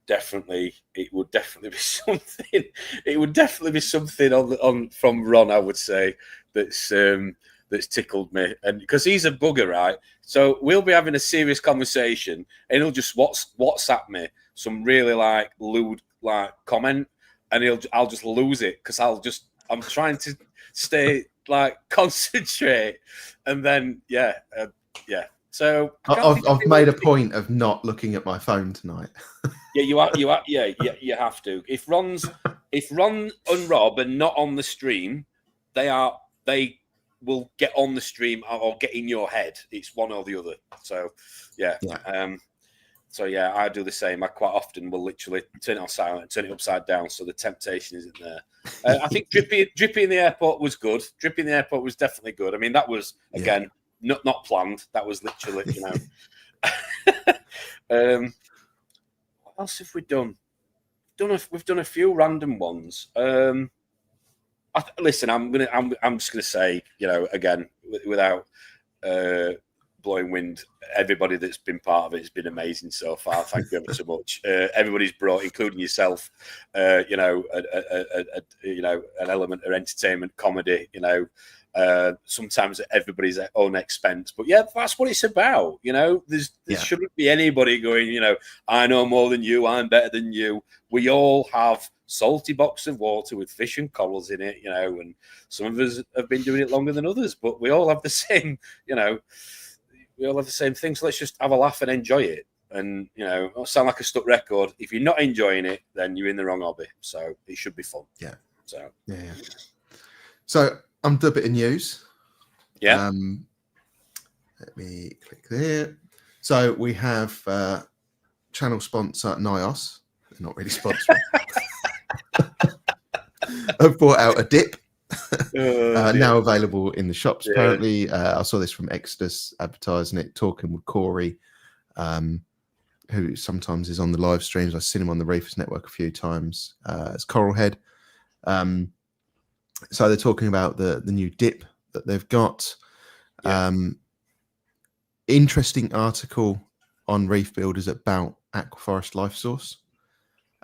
definitely, it would definitely be something. It would definitely be something on from Ron, I would say, that's tickled me, and because he's a bugger, right? So we'll be having a serious conversation, and he'll just WhatsApp me some really lewd comment, and I'll just lose it because I'm trying to stay concentrate, and then yeah. So I've made a point of not looking at my phone tonight. Yeah, you are. Yeah, you have to. If Ron and Rob are not on the stream, they will get on the stream or get in your head. It's one or the other. So yeah. So yeah, I do the same. I quite often will literally turn it on silent, turn it upside down, so the temptation isn't there. I think Drippy in the airport was good. Drippy in the airport was definitely good. I mean, that was again not planned. That was literally, you know. What else have we done? We've done a few random ones. Listen, I'm just gonna say, you know, again, without blowing wind, everybody that's been part of it has been amazing so far. Thank you ever so much. Everybody's brought, including yourself, you know, an element of entertainment, comedy, you know. Sometimes at everybody's own expense, but yeah, that's what it's about. You know, there shouldn't be anybody going, you know, I know more than you, I'm better than you. We all have salty box of water with fish and corals in it, you know, and some of us have been doing it longer than others, but we all have the same, you know, we all have the same thing. So let's just have a laugh and enjoy it. And, you know, not sound like a stuck record. If you're not enjoying it, then you're in the wrong hobby. So it should be fun. Yeah. So yeah. So I'm doing a bit of news. Yeah. Let me click there. So we have channel sponsor Nios. They're not really sponsoring. I've brought out a dip. Now available in the shops. Yeah. Apparently, I saw this from Exodus advertising it, talking with Corey, who sometimes is on the live streams. I've seen him on the Reefers Network a few times. It's Coralhead. So they're talking about the new dip that they've got. Yeah. Interesting article on Reef Builders about Aquaforest Life Source.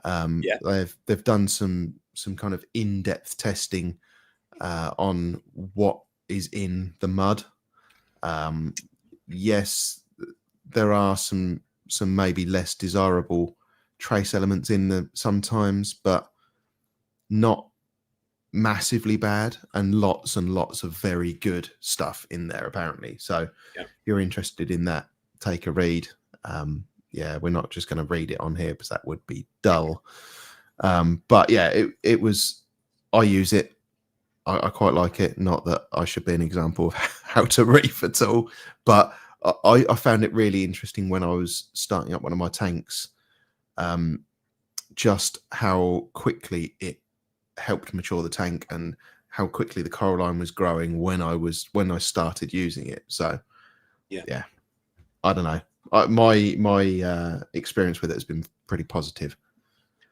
They've done some kind of in-depth testing on what is in the mud. Yes, there are some some maybe less desirable trace elements in them sometimes, but not massively bad, and lots of very good stuff in there apparently. So if you're interested in that, take a read. Yeah, we're not just going to read it on here because that would be dull. But yeah, it was, I use it. I quite like it. Not that I should be an example of how to reef at all, but I found it really interesting when I was starting up one of my tanks, just how quickly it helped mature the tank and how quickly the coral line was growing when I started using it. So yeah, I don't know. My experience with it has been pretty positive.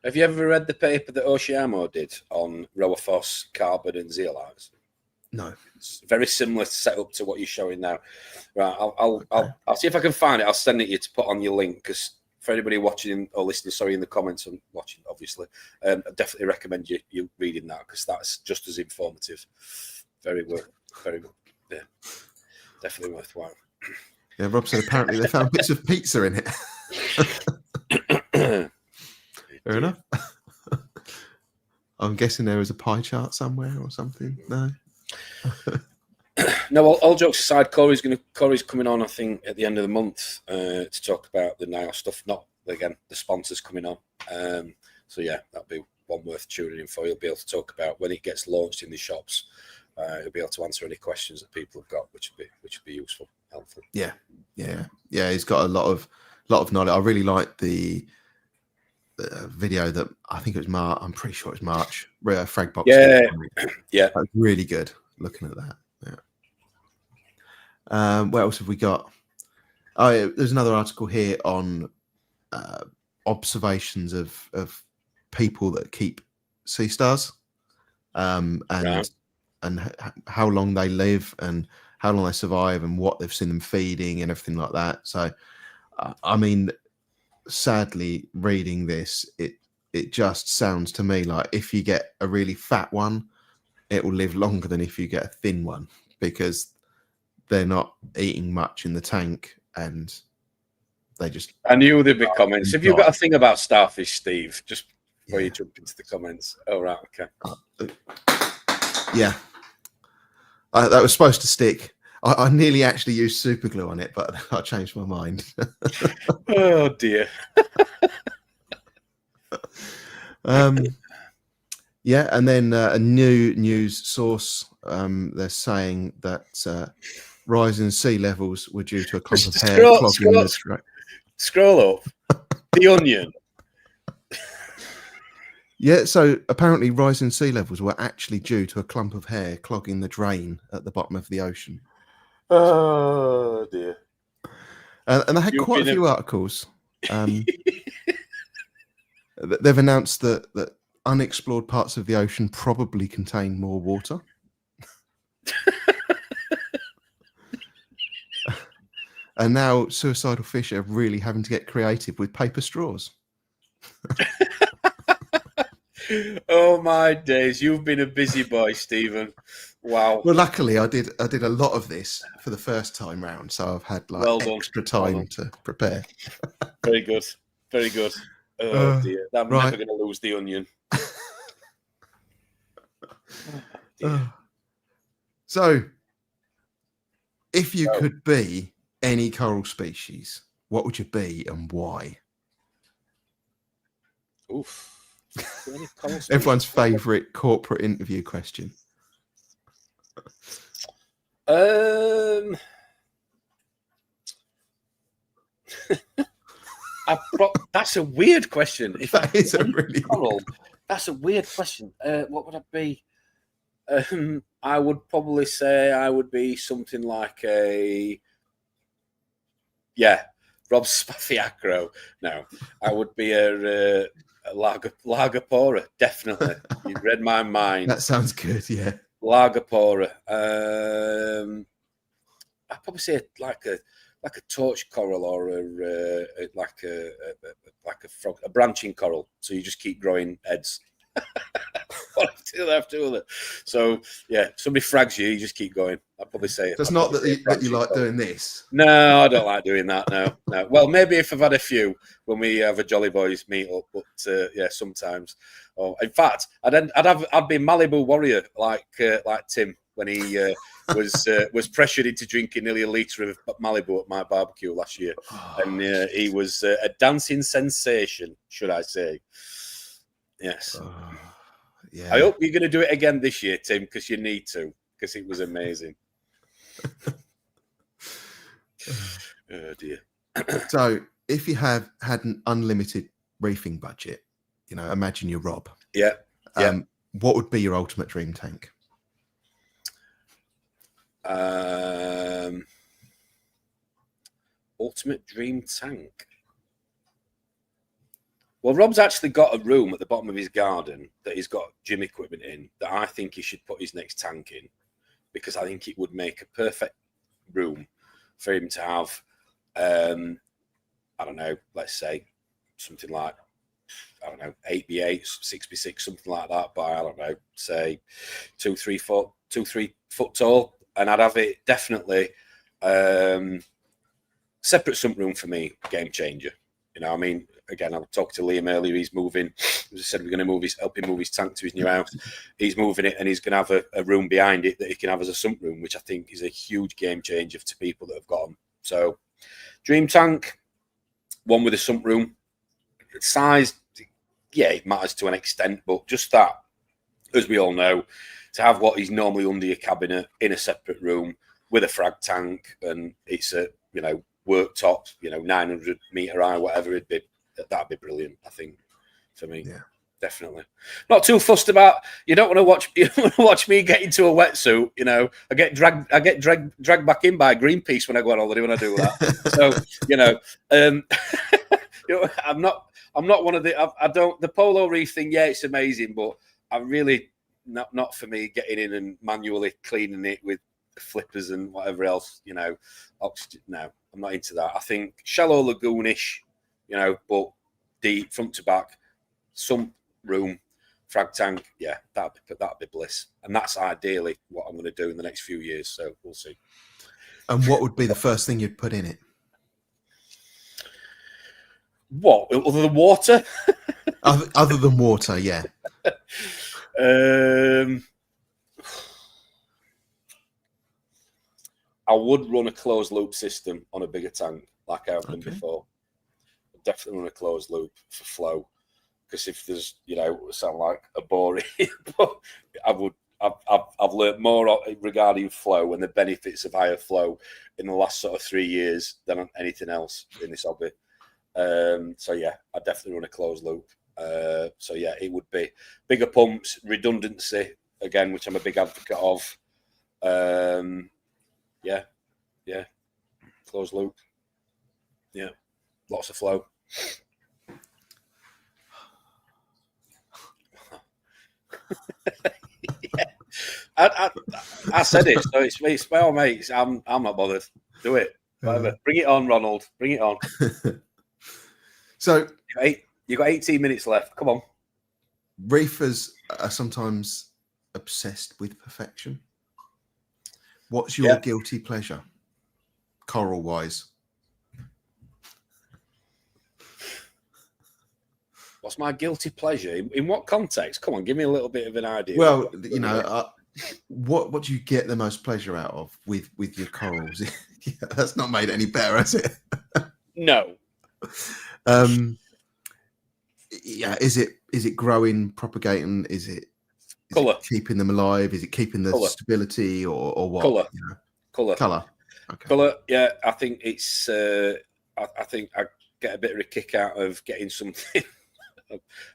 Have you ever read the paper that Oshiamo did on Rowaphos, carbon, and zeolites? No. It's very similar setup to what you're showing now. Right, I'll see if I can find it. I'll send it to you to put on your link, because for anybody watching or listening, sorry, in the comments and watching, obviously, I definitely recommend you reading that, because that's just as informative. Very, yeah, definitely worthwhile. Yeah, Rob said apparently they found bits of pizza in it. Fair enough. I'm guessing there was a pie chart somewhere or something. No. No, all jokes aside, Corey's coming on, I think, at the end of the month to talk about the NIO stuff. Not, again, the sponsors coming on. So yeah, that'll be one worth tuning in for. He'll be able to talk about when it gets launched in the shops. He'll be able to answer any questions that people have got, which would be useful, helpful. Yeah. He's got a lot of knowledge. I really like the video that I think it was March. I'm pretty sure it's March. Fragbox. Yeah. That's really good. Looking at that. Yeah. What else have we got? Oh, yeah, there's another article here on observations of people that keep sea stars, and how long they live and how long they survive and what they've seen them feeding and everything like that. So, I mean, sadly, reading this, it just sounds to me like if you get a really fat one, it will live longer than if you get a thin one, because they're not eating much in the tank and they just... I knew there'd be comments. Have you got a thing about starfish, Steve? Just before you jump into the comments. Oh, right, okay. Yeah. That was supposed to stick. I nearly actually used super glue on it, but I changed my mind. Oh, dear. Yeah, and then a new news source, they're saying that rising sea levels were due to a clump of hair clogging the drain. Scroll up. The Onion. Yeah, so apparently rising sea levels were actually due to a clump of hair clogging the drain at the bottom of the ocean. Oh, dear. And they had quite a few articles. They've announced that unexplored parts of the ocean probably contain more water. And now suicidal fish are really having to get creative with paper straws. Oh my days! You've been a busy boy, Stephen. Wow. Well, luckily, I did a lot of this for the first time round, so I've had extra time to prepare. Very good, very good. Oh dear, I'm never going to lose the Onion. So, if you could be any coral species, what would you be and why? Oof. Everyone's favourite corporate interview question. That's a weird question. If that is a really coral, that's a weird question. What would I be? I would probably say I would be something like Rob Spathiacro. No, I would be a Lagopora, definitely. You read my mind. That sounds good, yeah. Lagopora. I'd probably say like a torch coral or like a frog, a branching coral. So you just keep growing heads. one after the other. So yeah, somebody frags you, you just keep going. I'd probably say it. It's not that you like doing this. No, I don't like doing that. No. Well, maybe if I've had a few when we have a Jolly Boys meet up, but yeah, sometimes. Oh, in fact, I'd be Malibu Warrior like Tim when he was pressured into drinking nearly a litre of Malibu at my barbecue last year, and he was a dancing sensation, should I say? Yes. Yeah. I hope you're going to do it again this year, Tim, because you need to, because it was amazing. Oh dear. So, if you had an unlimited reefing budget, imagine you're Rob. Yeah. What would be your ultimate dream tank? Ultimate dream tank. Well, Rob's actually got a room at the bottom of his garden that he's got gym equipment in that I think he should put his next tank in, because I think it would make a perfect room for him to have, I don't know, let's say something like, 8x8, 6x6, something like that, by, I don't know, say 2-3 foot tall. And I'd have it definitely separate sump room for me, game changer. I mean, again, I talked to Liam earlier. He's moving. As I said, we're going to help him move his tank to his new house. He's moving it, and he's going to have a room behind it that he can have as a sump room, which I think is a huge game changer to people that have got them. So, dream tank, one with a sump room. Size, yeah, it matters to an extent, but just that, as we all know, to have what is normally under your cabinet in a separate room with a frag tank, and it's a worktop, 900 meter high, whatever it'd be, that'd be brilliant. I think for me, yeah, definitely. Not too fussed about. You don't want to watch. You don't want to watch me get into a wetsuit. I get dragged back in by Greenpeace when I go on holiday when I do that. So I'm not one of the. I don't the polo reef thing. Yeah, it's amazing, but I really not for me getting in and manually cleaning it with flippers and whatever else. Oxygen. No, I'm not into that. I think shallow lagoonish, but deep front to back, sump room, frag tank. Yeah, that'd be bliss. And that's ideally what I'm going to do in the next few years. So we'll see. And what would be the first thing you'd put in it? What, other than water? Other than water, yeah. I would run a closed loop system on a bigger tank, like I've done before. Definitely run a closed loop for flow, because if there's, sound like a boring, but I've learned more regarding flow and the benefits of higher flow in the last sort of 3 years than anything else in this hobby. So yeah, I definitely run a closed loop. So yeah, it would be bigger pumps, redundancy again, which I'm a big advocate of. Yeah, closed loop. Yeah, lots of flow. Yeah. I said it, so it's by all mates. I'm not bothered. Do it. Whatever. Bring it on, Ronald. Bring it on. So you got 18 minutes left. Come on. Reefers are sometimes obsessed with perfection. What's your guilty pleasure, coral wise? What's my guilty pleasure? In what context? Come on, give me a little bit of an idea. Well, what do you get the most pleasure out of with your corals? That's not made any better, has it? No. Yeah, is it growing, propagating? Is it keeping them alive? Is it keeping the stability or what? Colour. Okay. Colour. Yeah, I think it's. I think I get a bit of a kick out of getting something.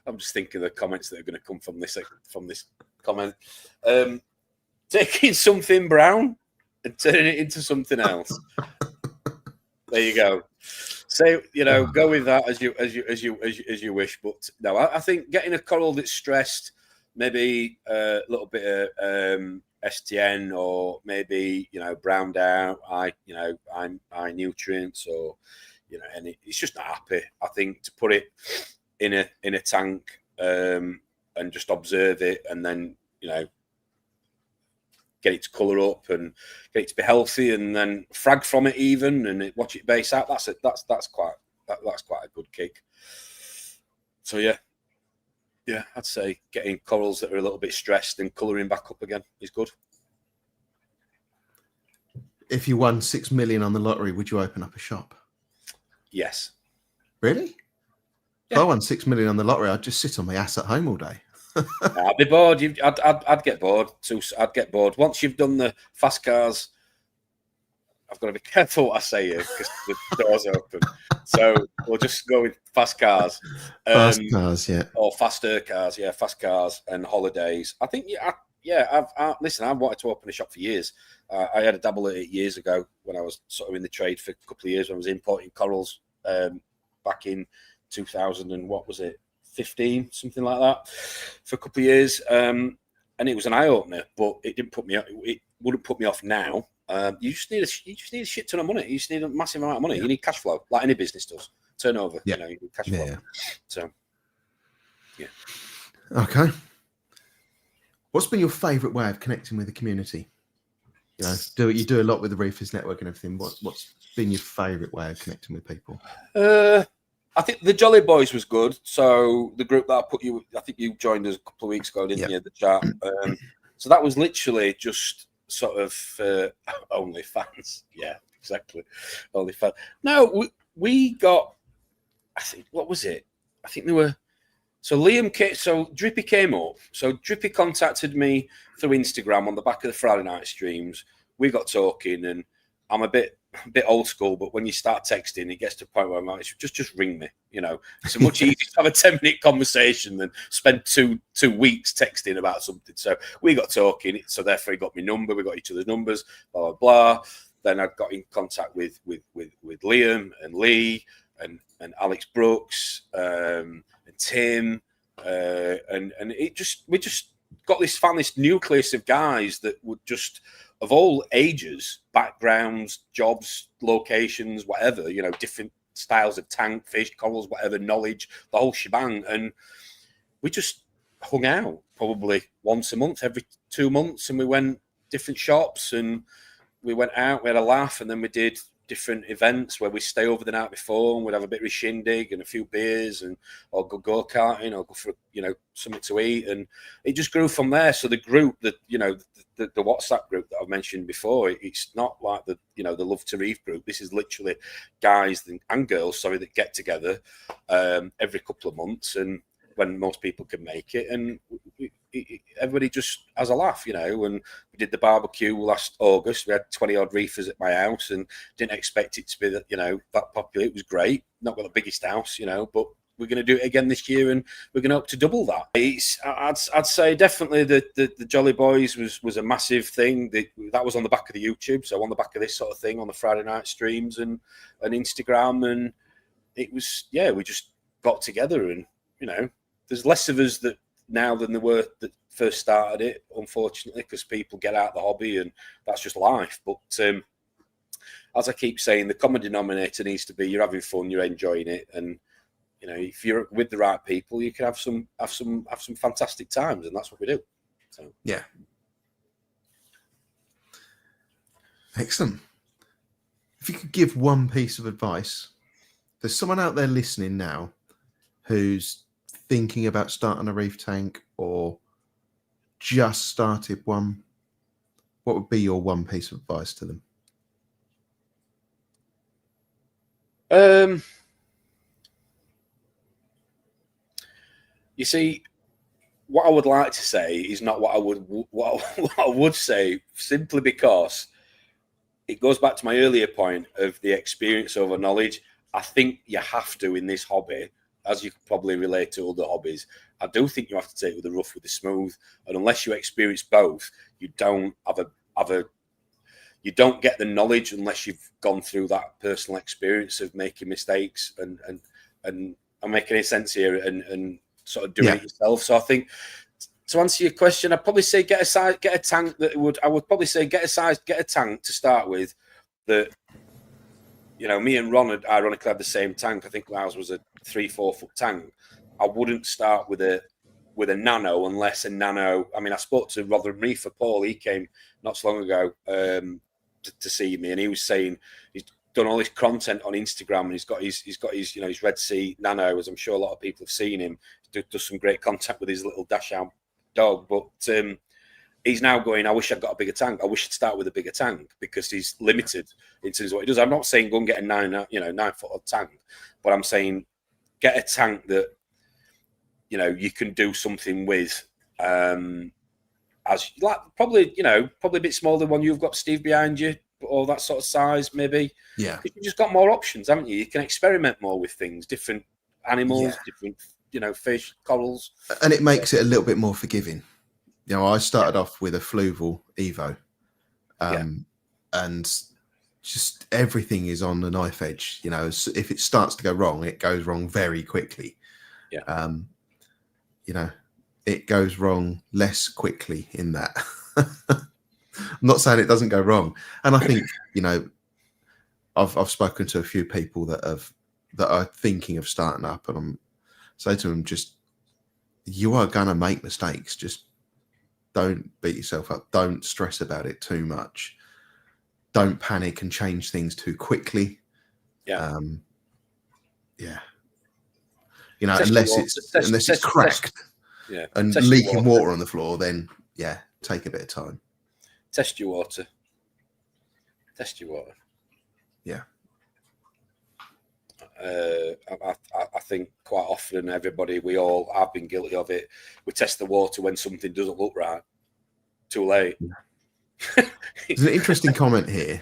I'm just thinking of the comments that are going to come from this comment. Taking something brown and turning it into something else. There you go. So go with that as you wish. But no, I think getting a coral that's stressed, maybe a little bit of STN, or maybe browned out, eye nutrients, or and it's just not happy. I think to put it in a tank and just observe it, and then get it to colour up and get it to be healthy, and then frag from it even, and watch it base out. That's quite a good kick. So yeah, I'd say getting corals that are a little bit stressed and colouring back up again is good. If you won 6 million on the lottery, would you open up a shop? Yes. Really? Yeah. If I won 6 million on the lottery, I'd just sit on my ass at home all day. I'd be bored. I'd get bored. I'd get bored. Once you've done the fast cars, I've got to be careful what I say here because the door's open. So we'll just go with fast cars. Fast cars, yeah. Or faster cars, yeah. Fast cars and holidays. I think, listen, I've wanted to open a shop for years. I had a dabble at it years ago when I was sort of in the trade for a couple of years when I was importing corals back in 2000 and what was it? 15, something like that, for a couple of years, and it was an eye opener. But it didn't put me. It wouldn't put me off now. You just need a shit ton of money. You just need a massive amount of money. You need cash flow, like any business does. Turnover. Yeah. You need cash flow. Yeah. So, yeah. Okay. What's been your favourite way of connecting with the community? You do a lot with the Reefers Network and everything. What's been your favourite way of connecting with people? I think the Jolly Boys was good. So the group that I think you joined us a couple of weeks ago, didn't you? The chat. So that was literally just sort of only fans. Yeah, exactly. Only fans. No, we got. I think what was it? I think they were. So Liam came. So Drippy came up. So Drippy contacted me through Instagram on the back of the Friday night streams. We got talking, and I'm a bit old school, but when you start texting, it gets to a point where I'm like, just ring me. It's much easier to have a 10-minute conversation than spend two weeks texting about something. So we got talking. So therefore, he got my number. We got each other's numbers. Blah blah blah. Then I got in contact with Liam and Lee and Alex Brooks and Tim and we just found this nucleus of guys that would just, of all ages, backgrounds, jobs, locations, whatever, different styles of tank, fish, corals, whatever, knowledge, the whole shebang. And we just hung out probably once a month, every 2 months, and we went different shops and we went out, we had a laugh, and then we did different events where we stay over the night before and we'd have a bit of a shindig and a few beers or go karting or go for something to eat, and it just grew from there. So the group that the WhatsApp group that I've mentioned before, it's not like the Love to Reef group. This is literally guys and girls, that get together every couple of months, and when most people can make it, and everybody just has a laugh, and we did the barbecue last August. We had 20 odd reefers at my house and didn't expect it to be that popular. It was great. Not got the biggest house, but we're going to do it again this year, and we're going to hope to double that. I'd say definitely the Jolly Boys was a massive thing. That was on the back of the YouTube, so on the back of this sort of thing on the Friday night streams and Instagram, and it was we just got together, and there's less of us that now than there were that first started it, unfortunately, because people get out of the hobby and that's just life. But as I keep saying, the common denominator needs to be you're having fun, you're enjoying it, and if you're with the right people, you can have some fantastic times, and that's what we do. So yeah, excellent. If you could give one piece of advice, there's someone out there listening now who's thinking about starting a reef tank or just started one, what would be your one piece of advice to them? You see, what I would like to say is not what I would say, simply because it goes back to my earlier point of the experience over knowledge. I think you have to in this hobby, as you could probably relate to other hobbies. I do think you have to take with the rough with the smooth, and unless you experience both, you don't you don't get the knowledge unless you've gone through that personal experience of making mistakes and I'm making any sense here and sort of doing it yourself. So I think to answer your question, I'd probably say get a tank I would probably say get a tank to start with that. Me and Ron had ironically had the same tank. I think ours was a 3-4 foot tank. I wouldn't start with a with a nano unless a nano. I mean, I spoke to Rotherham Reefer Paul. He came not so long ago to see me, and he was saying he's done all his content on Instagram, and he's got his his Red Sea Nano, as I'm sure a lot of people have seen him. He does some great content with his little dash out dog, but he's now going, I wish I'd got a bigger tank. I wish I'd start with a bigger tank because he's limited in terms of what he does. I'm not saying go and get a 9-foot tank, but I'm saying get a tank that you can do something with. As like probably a bit smaller than one you've got, Steve, behind you, or that sort of size maybe. Yeah, you've just got more options, haven't you? You can experiment more with things, different animals, different fish, corals, and it makes it a little bit more forgiving. I started off with a Fluval Evo, and just everything is on the knife edge. If it starts to go wrong, it goes wrong very quickly. Yeah. It goes wrong less quickly in that. I'm not saying it doesn't go wrong, and I think I've spoken to a few people that are thinking of starting up, and I'm saying to them, just you are gonna make mistakes. Just don't beat yourself up. Don't stress about it too much. Don't panic and change things too quickly. Yeah. Unless it's cracked. And leaking water on the floor, then take a bit of time. Test your water. Yeah. I think quite often we all have been guilty of it. We test the water when something doesn't look right. Too late. There's an interesting comment here.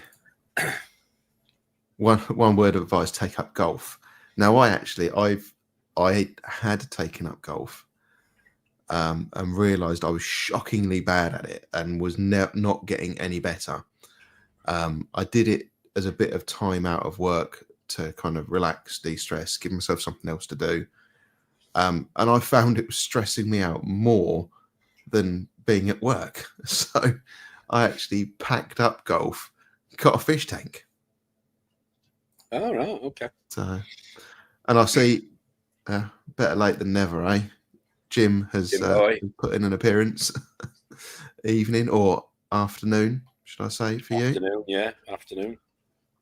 One word of advice: take up golf. Now, I had taken up golf. And realised I was shockingly bad at it and was not getting any better. I did it as a bit of time out of work to kind of relax, de-stress, give myself something else to do. And I found it was stressing me out more than being at work. So I actually packed up golf, got a fish tank. Oh, right, okay. So, and I see better late than never, eh? Jim has put in an appearance. Evening or afternoon, should I say, for you? Afternoon.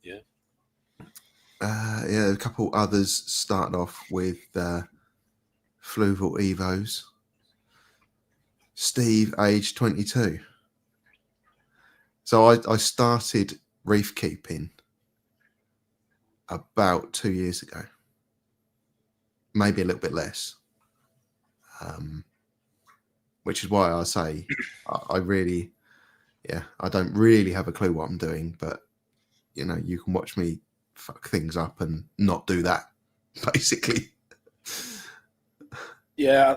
Yeah. A couple others started off with Fluval Evos. Steve, age 22. So I started reef keeping about 2 years ago. Maybe a little bit less. Which is why I say I don't really have a clue what I'm doing, but you can watch me fuck things up and not do that, basically. Yeah,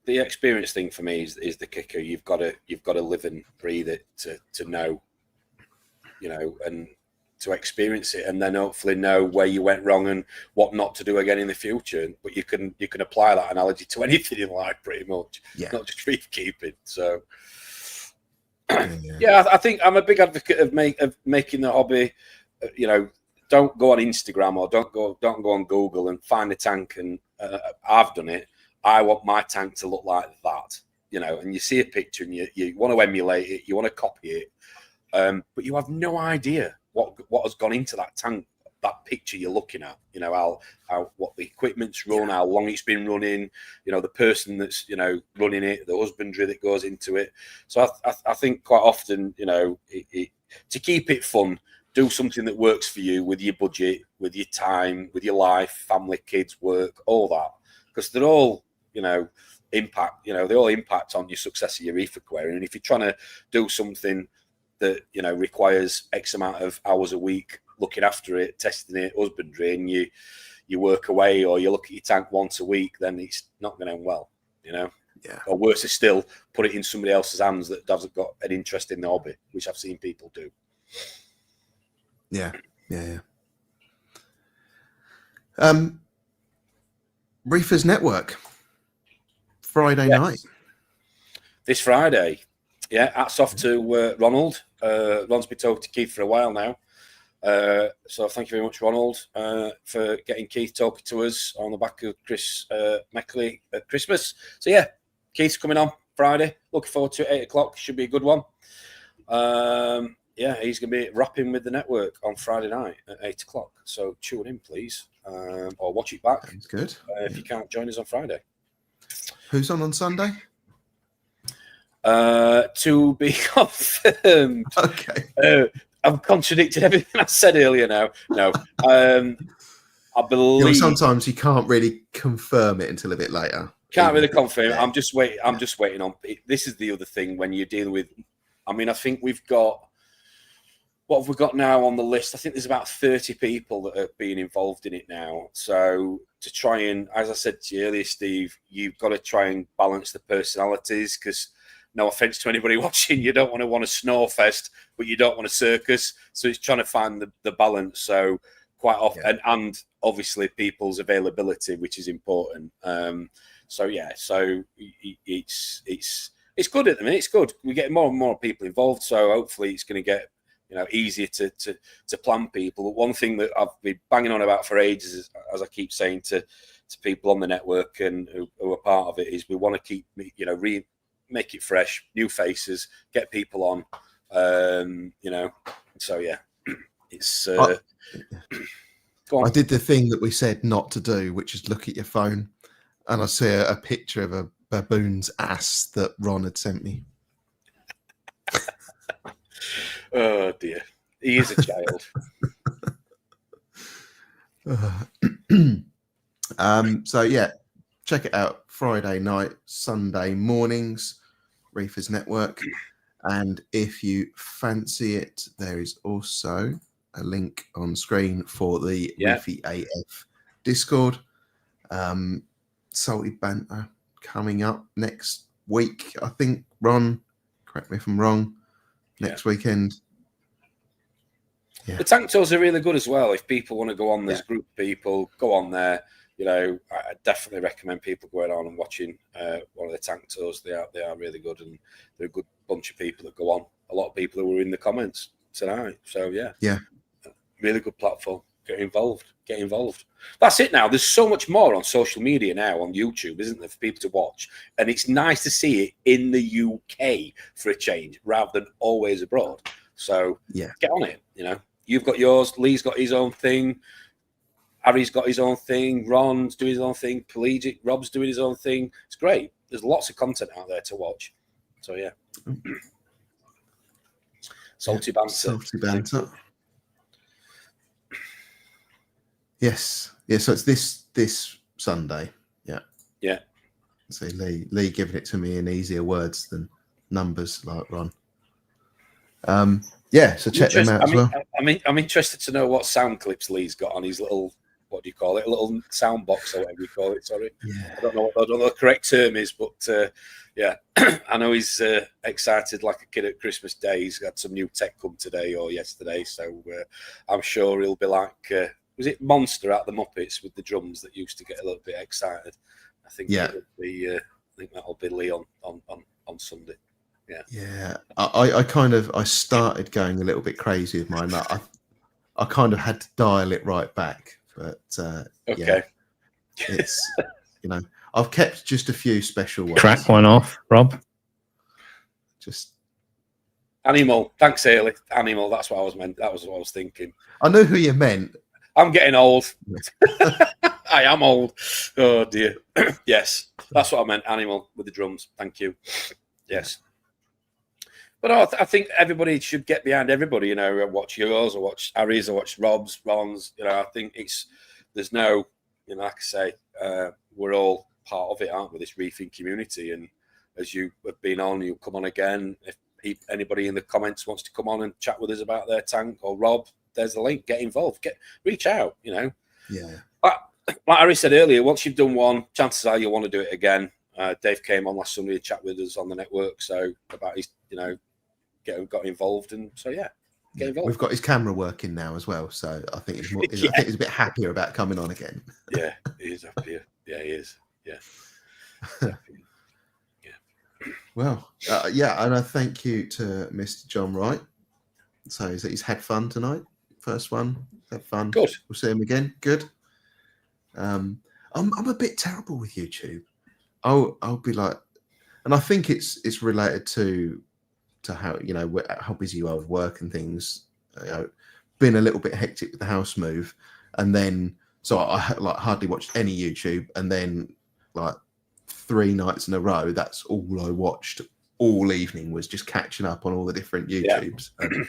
the experience thing for me is the kicker. You've got to live and breathe it to know, and to experience it, and then hopefully know where you went wrong and what not to do again in the future. But you can apply that analogy to anything in life, pretty much, not just reef keeping. So, I think I'm a big advocate of making the hobby. Don't go on Instagram or don't go on Google and find a tank. And I've done it. I want my tank to look like that, And you see a picture and you want to emulate it, you want to copy it, but you have no idea what has gone into that tank, that picture you're looking at, how what the equipment's run, how long it's been running, the person that's running it, the husbandry that goes into it. So I think quite often, to keep it fun, do something that works for you with your budget, with your time, with your life, family, kids, work, all that, because they're all impact they all impact on your success of your reef aquarium. And if you're trying to do something that requires X amount of hours a week looking after it, testing it, husbandry, and you work away or you look at your tank once a week, then it's not going to end well, Or worse is still, put it in somebody else's hands that doesn't got an interest in the hobby, which I've seen people do. Yeah. Reefers Network, Friday night. This Friday. Yeah, hats off to Ronald. Ron's been talking to Keith for a while now. So thank you very much, Ronald, for getting Keith talking to us on the back of Chris Meckley at Christmas. So Keith's coming on Friday. Looking forward to it. 8 o'clock. Should be a good one. Yeah, he's going to be rapping with the network on Friday night at 8 o'clock. So tune in, please, or watch it back. Sounds good. If you can't join us on Friday. Who's on Sunday? To be confirmed. Okay. I've contradicted everything I said earlier now. No. I believe sometimes you can't really confirm it until a bit later. Can't really confirm. Yeah. I'm just waiting on. This is the other thing when you're dealing with. I mean, I think we've got. What have we got now on the list? I think there's about 30 people that are being involved in it now. So to try and, as I said to you earlier, Steve, you've got to try and balance the personalities because, no offense to anybody watching, you don't want a snow fest, but you don't want a circus. So it's trying to find the balance. So quite often, and obviously people's availability, which is important. So it's good at the minute. It's good. We're getting more and more people involved. So hopefully it's going to get easier to plan people. But one thing that I've been banging on about for ages, is, as I keep saying to people on the network and who are part of it, is we want to keep make it fresh, new faces, get people on. So yeah, it's. Go on. I did the thing that we said not to do, which is look at your phone, and I see a picture of a baboon's ass that Ron had sent me. Oh dear, he is a child. So yeah, check it out Friday night, Sunday mornings, Reefers Network. And if you fancy it, there is also a link on screen for the Reefy AF Discord. Salty banter coming up next week. I think, Ron, correct me if I'm wrong, next weekend. Yeah. The tank tours are really good as well. If people want to go on, there's a group of people, go on there. I definitely recommend people going on and watching one of the tank tours. They are really good, and they're a good bunch of people that go on. A lot of people who were in the comments tonight. So yeah, really good platform. Get involved. That's it now. There's so much more on social media now on YouTube, isn't there, for people to watch? And it's nice to see it in the UK for a change, rather than always abroad. So get on it. You've got yours. Lee's got his own thing. Harry's got his own thing. Ron's doing his own thing. Pelagic Rob's doing his own thing. It's great. There's lots of content out there to watch. So yeah. Salty banter. Salty banter. Yes. So it's this Sunday. Yeah. So Lee giving it to me in easier words than numbers, like Ron. So check them out as well. I'm interested to know what sound clips Lee's got on his little, what do you call it, a little sound box or whatever you call it. Sorry, I don't know what the correct term is, but I know he's excited like a kid at Christmas Day. He's got some new tech come today or yesterday, so I'm sure he'll be like, was it Monster at the Muppets with the drums that used to get a little bit excited? I think it'll be. I think that'll be Lee on Sunday. Yeah. I started going a little bit crazy with mine. I kind of had to dial it right back, but it's I've kept just a few special ones. Crack one off, Rob. Just Animal. Thanks, Haley. Animal. That's what I was meant. That was what I was thinking. I know who you meant. I'm getting old. I am old. Oh dear. Yes, that's what I meant. Animal with the drums. Thank you. Yes. But I think everybody should get behind everybody, watch yours or watch Harry's or watch Rob's, Ron's. I think there's no, like I say, we're all part of it, aren't we, this reefing community? And as you have been on, you'll come on again. If anybody in the comments wants to come on and chat with us about their tank or Rob, there's the link. Get involved. Reach out, Yeah. Like Harry said earlier, once you've done one, chances are you'll want to do it again. Dave came on last Sunday to chat with us on the network, so about his, got involved, and so get involved. We've got his camera working now as well, so I think he's I think he's a bit happier about coming on again. Yeah, he is happier. Yeah, he is. Yeah. Well, and I thank you to Mr. John Wright. So he's had fun tonight. First one, had fun. Good. We'll see him again. Good. I'm a bit terrible with YouTube. I'll be like, And I think it's related to how, you know, how busy you are with work and things. You know, been a little bit hectic with the house move, and then so I like hardly watched any YouTube, and then like 3 nights in a row, that's all I watched all evening, was just catching up on all the different YouTubes. And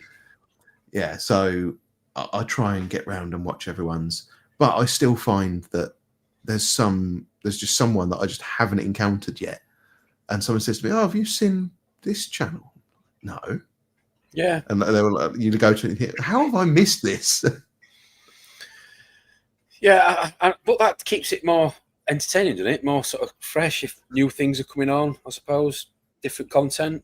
yeah, so I try and get round and watch everyone's, but I still find that there's just someone that I just haven't encountered yet. And someone says to me, "Oh, have you seen this channel?" No. Yeah. And they were like, you go to it, how have I missed this? Yeah, but that keeps it more entertaining, doesn't it? More sort of fresh if new things are coming on, I suppose, different content.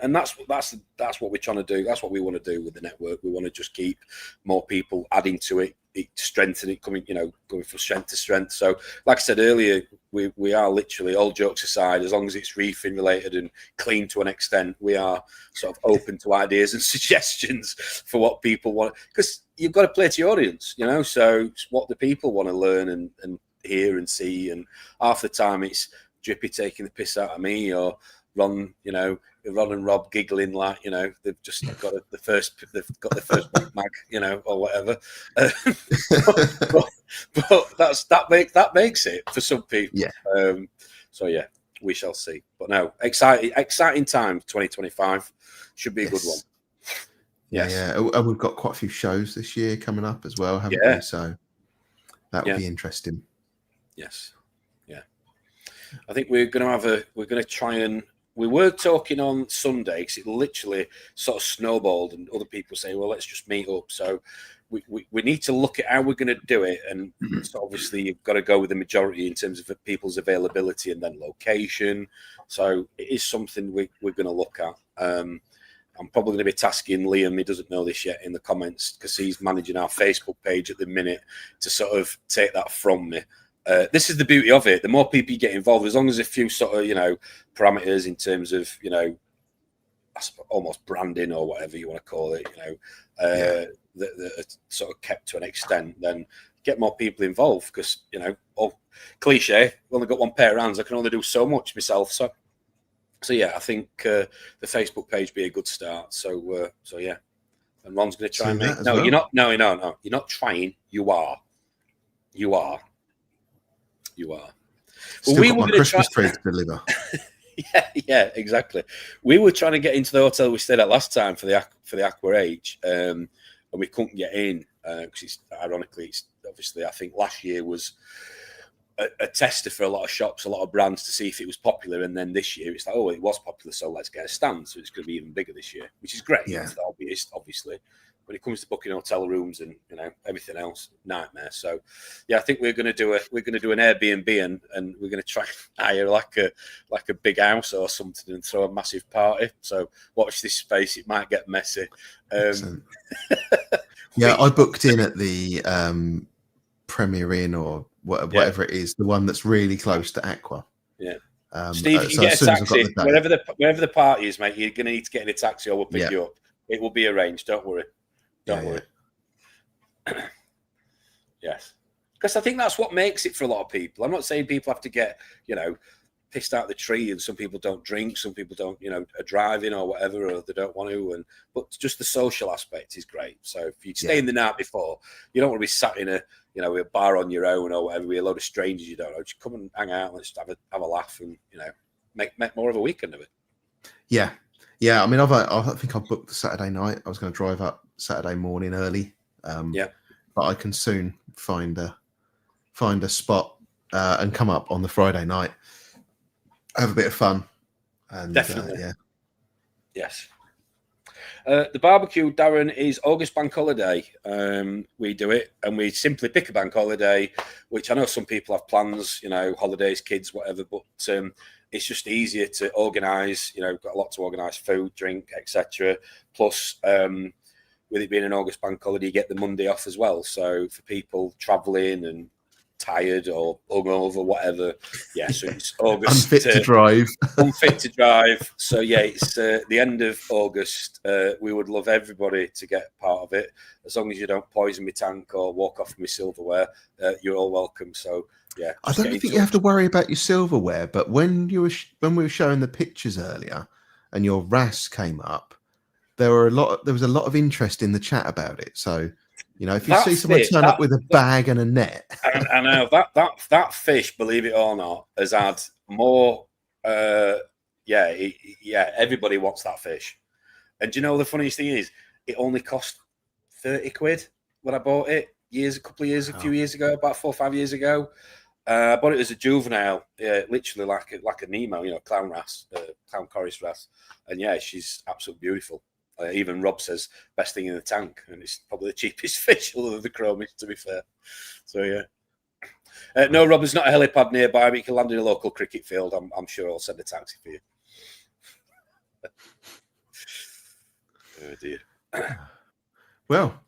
And that's what we're trying to do. That's what we want to do with the network. We want to just keep more people adding to it, strengthen it, going from strength to strength. So, like I said earlier, we are literally, all jokes aside, as long as it's reefing related and clean to an extent, we are sort of open to ideas and suggestions for what people want. Because you've got to play to your audience, you know. So it's what the people want to learn and hear and see. And half the time it's Drippy taking the piss out of me, or Ron and Rob giggling like, you know, they've just got the first mag, you know, or whatever. but that makes it for some people. Yeah. So yeah, we shall see. But no, exciting time. 2025 should be a good one. Yes. Yeah. And we've got quite a few shows this year coming up as well, haven't we? So that will be interesting. Yes. Yeah. I think we're going to try and. We were talking on Sunday because it literally sort of snowballed, and other people say, well, let's just meet up. So we need to look at how we're going to do it. And so obviously you've got to go with the majority in terms of people's availability and then location. So it is something we're going to look at. I'm probably going to be tasking Liam, he doesn't know this yet, in the comments, because he's managing our Facebook page at the minute, to sort of take that from me. This is the beauty of it. The more people you get involved, as long as a few sort of, you know, parameters in terms of, you know, almost branding or whatever you want to call it, you know, that are sort of kept to an extent, then get more people involved. Because, you know, cliche, I've only got one pair of hands, I can only do so much myself. So yeah, I think the Facebook page be a good start. So yeah, and Ron's going to try and make. No, you're not. No, you're not trying. You are. Well, we were going to Christmas tree to deliver. yeah, exactly. We were trying to get into the hotel we stayed at last time for the Aqua Age, and we couldn't get in because ironically, it's obviously, I think last year was a tester for a lot of shops, a lot of brands, to see if it was popular, and then this year it's like, oh, it was popular, so let's get a stand. So it's going to be even bigger this year, which is great. Yeah, it's obvious, obviously. When it comes to booking hotel rooms and, you know, everything else, nightmare. So yeah, I think we're going to do an Airbnb and we're going to try and hire like a big house or something and throw a massive party. So watch this space; it might get messy. Yeah, I booked in at the Premier Inn or whatever it is, the one that's really close to Aqua. Yeah. Steve, you can get a taxi wherever the party is, mate. You're going to need to get in a taxi, or we'll pick you up. It will be arranged. Don't worry. Don't worry. Yes. Because I think that's what makes it for a lot of people. I'm not saying people have to get, you know, pissed out the tree, and some people don't drink, some people don't, you know, are driving or whatever, or they don't want to. But just the social aspect is great. So if you stay in the night before, you don't want to be sat in a bar on your own or whatever with a load of strangers you don't know. Just come and hang out, and let's have a laugh, and, you know, make more of a weekend of it. Yeah. Yeah, I mean, I think I've booked the Saturday night. I was going to drive up Saturday morning early, but I can soon find a spot and come up on the Friday night, have a bit of fun, and definitely, yes. The barbecue, Darren, is August bank holiday. We do it, and we simply pick a bank holiday, which I know some people have plans, you know, holidays, kids, whatever, but it's just easier to organise. You know, got a lot to organise: food, drink, etc. Plus, with it being an August bank holiday, you get the Monday off as well. So for people travelling and tired or hungover, whatever. Yeah, so it's August. Unfit to drive. Unfit to drive. So yeah, it's the end of August. We would love everybody to get part of it. As long as you don't poison my tank or walk off my silverware, you're all welcome. So yeah, I don't think you have to worry about your silverware, but when we were showing the pictures earlier and your RAS came up, there was a lot of interest in the chat about it. So, you know, if you see someone turn up with a bag and a net, I know that fish, believe it or not, has had more. Everybody wants that fish. And do you know the funniest thing is, it only cost 30 quid when I bought it a few years ago, about 4 or 5 years ago. I bought it as a juvenile, literally like a Nemo, you know, clown chorus wrasse, and yeah, she's absolutely beautiful. Even Rob says best thing in the tank, and it's probably the cheapest fish other than the chromis, to be fair. So yeah. No, Rob, there's not a helipad nearby, but you can land in a local cricket field. I'm sure I'll send a taxi for you. Oh dear. Well,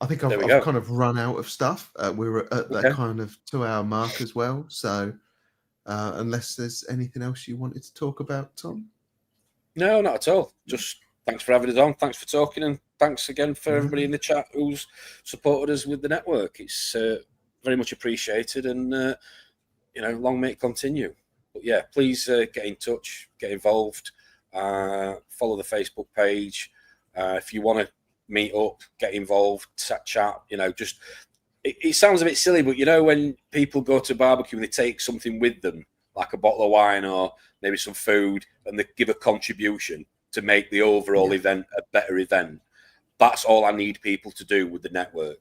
I think I've kind of run out of stuff. We're at that kind of 2-hour mark as well. So unless there's anything else you wanted to talk about, Tom? No, not at all. Just thanks for having us on. Thanks for talking, and thanks again for everybody in the chat who's supported us with the network. It's very much appreciated, and you know, long may it continue. But yeah, please get in touch, get involved, follow the Facebook page. If you want to meet up, get involved, chat. You know, just it sounds a bit silly, but you know, when people go to barbecue and they take something with them, like a bottle of wine or maybe some food, and they give a contribution to make the overall event a better event. That's all I need people to do with the network.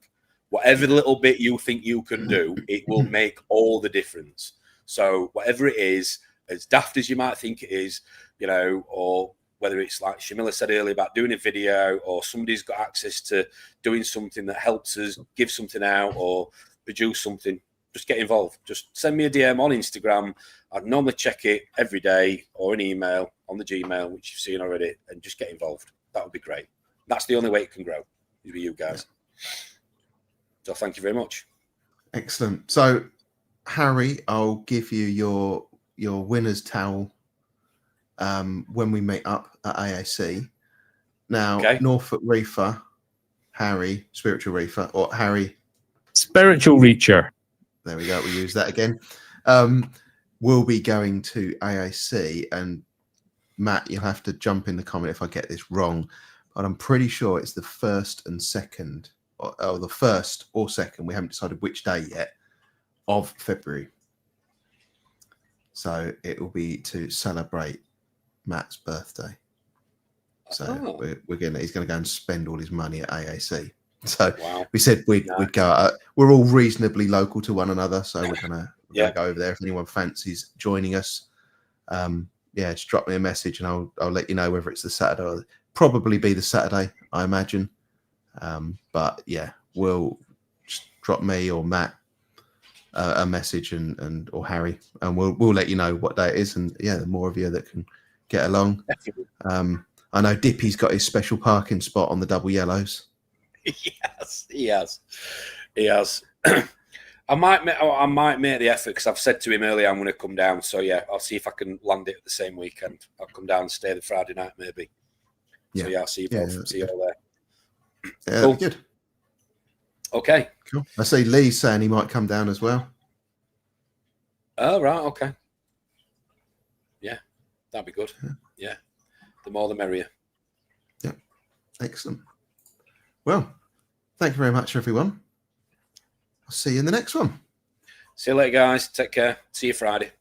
Whatever little bit you think you can do, it will make all the difference. So whatever it is, as daft as you might think it is, you know, or whether it's like Shamila said earlier about doing a video, or somebody's got access to doing something that helps us give something out or produce something, just get involved. Just send me a DM on Instagram. I'd normally check it every day, or an email on the Gmail, which you've seen already, and just get involved. That would be great. That's the only way it can grow, is with you guys. So thank you very much. Excellent. So, Harry, I'll give you your winner's towel when we meet up at AAC. Now, Norfolk Reefer, Harry, Spiritual Reefer, or Harry, Spiritual Reacher. There we go. We use that again. We'll be going to AAC, and Matt, you'll have to jump in the comment if I get this wrong, but I'm pretty sure it's the 1st and 2nd, or the 1st or 2nd. We haven't decided which day yet of February. So it will be to celebrate Matt's birthday. So he's going to go and spend all his money at AAC. So we said we'd go out. We're all reasonably local to one another, so we're gonna go over there. If anyone fancies joining us, just drop me a message and I'll let you know whether it's the Saturday or probably be the Saturday, I imagine. But yeah, we'll just drop me or Matt a message and or Harry, and we'll let you know what day it is. And yeah, the more of you that can get along. I know Dippy's got his special parking spot on the double yellows. Yes, he has. I might make the effort, because I've said to him earlier I'm going to come down. So yeah, I'll see if I can land it the same weekend. I'll come down and stay the Friday night maybe. Yeah. So yeah, I'll see you both. See you all there. Yeah, cool. Good. Okay. Cool. I see Lee's saying he might come down as well. Oh right, okay. Yeah, that'd be good. Yeah. The more the merrier. Yeah. Excellent. Well, thank you very much, everyone. I'll see you in the next one. See you later, guys. Take care. See you Friday.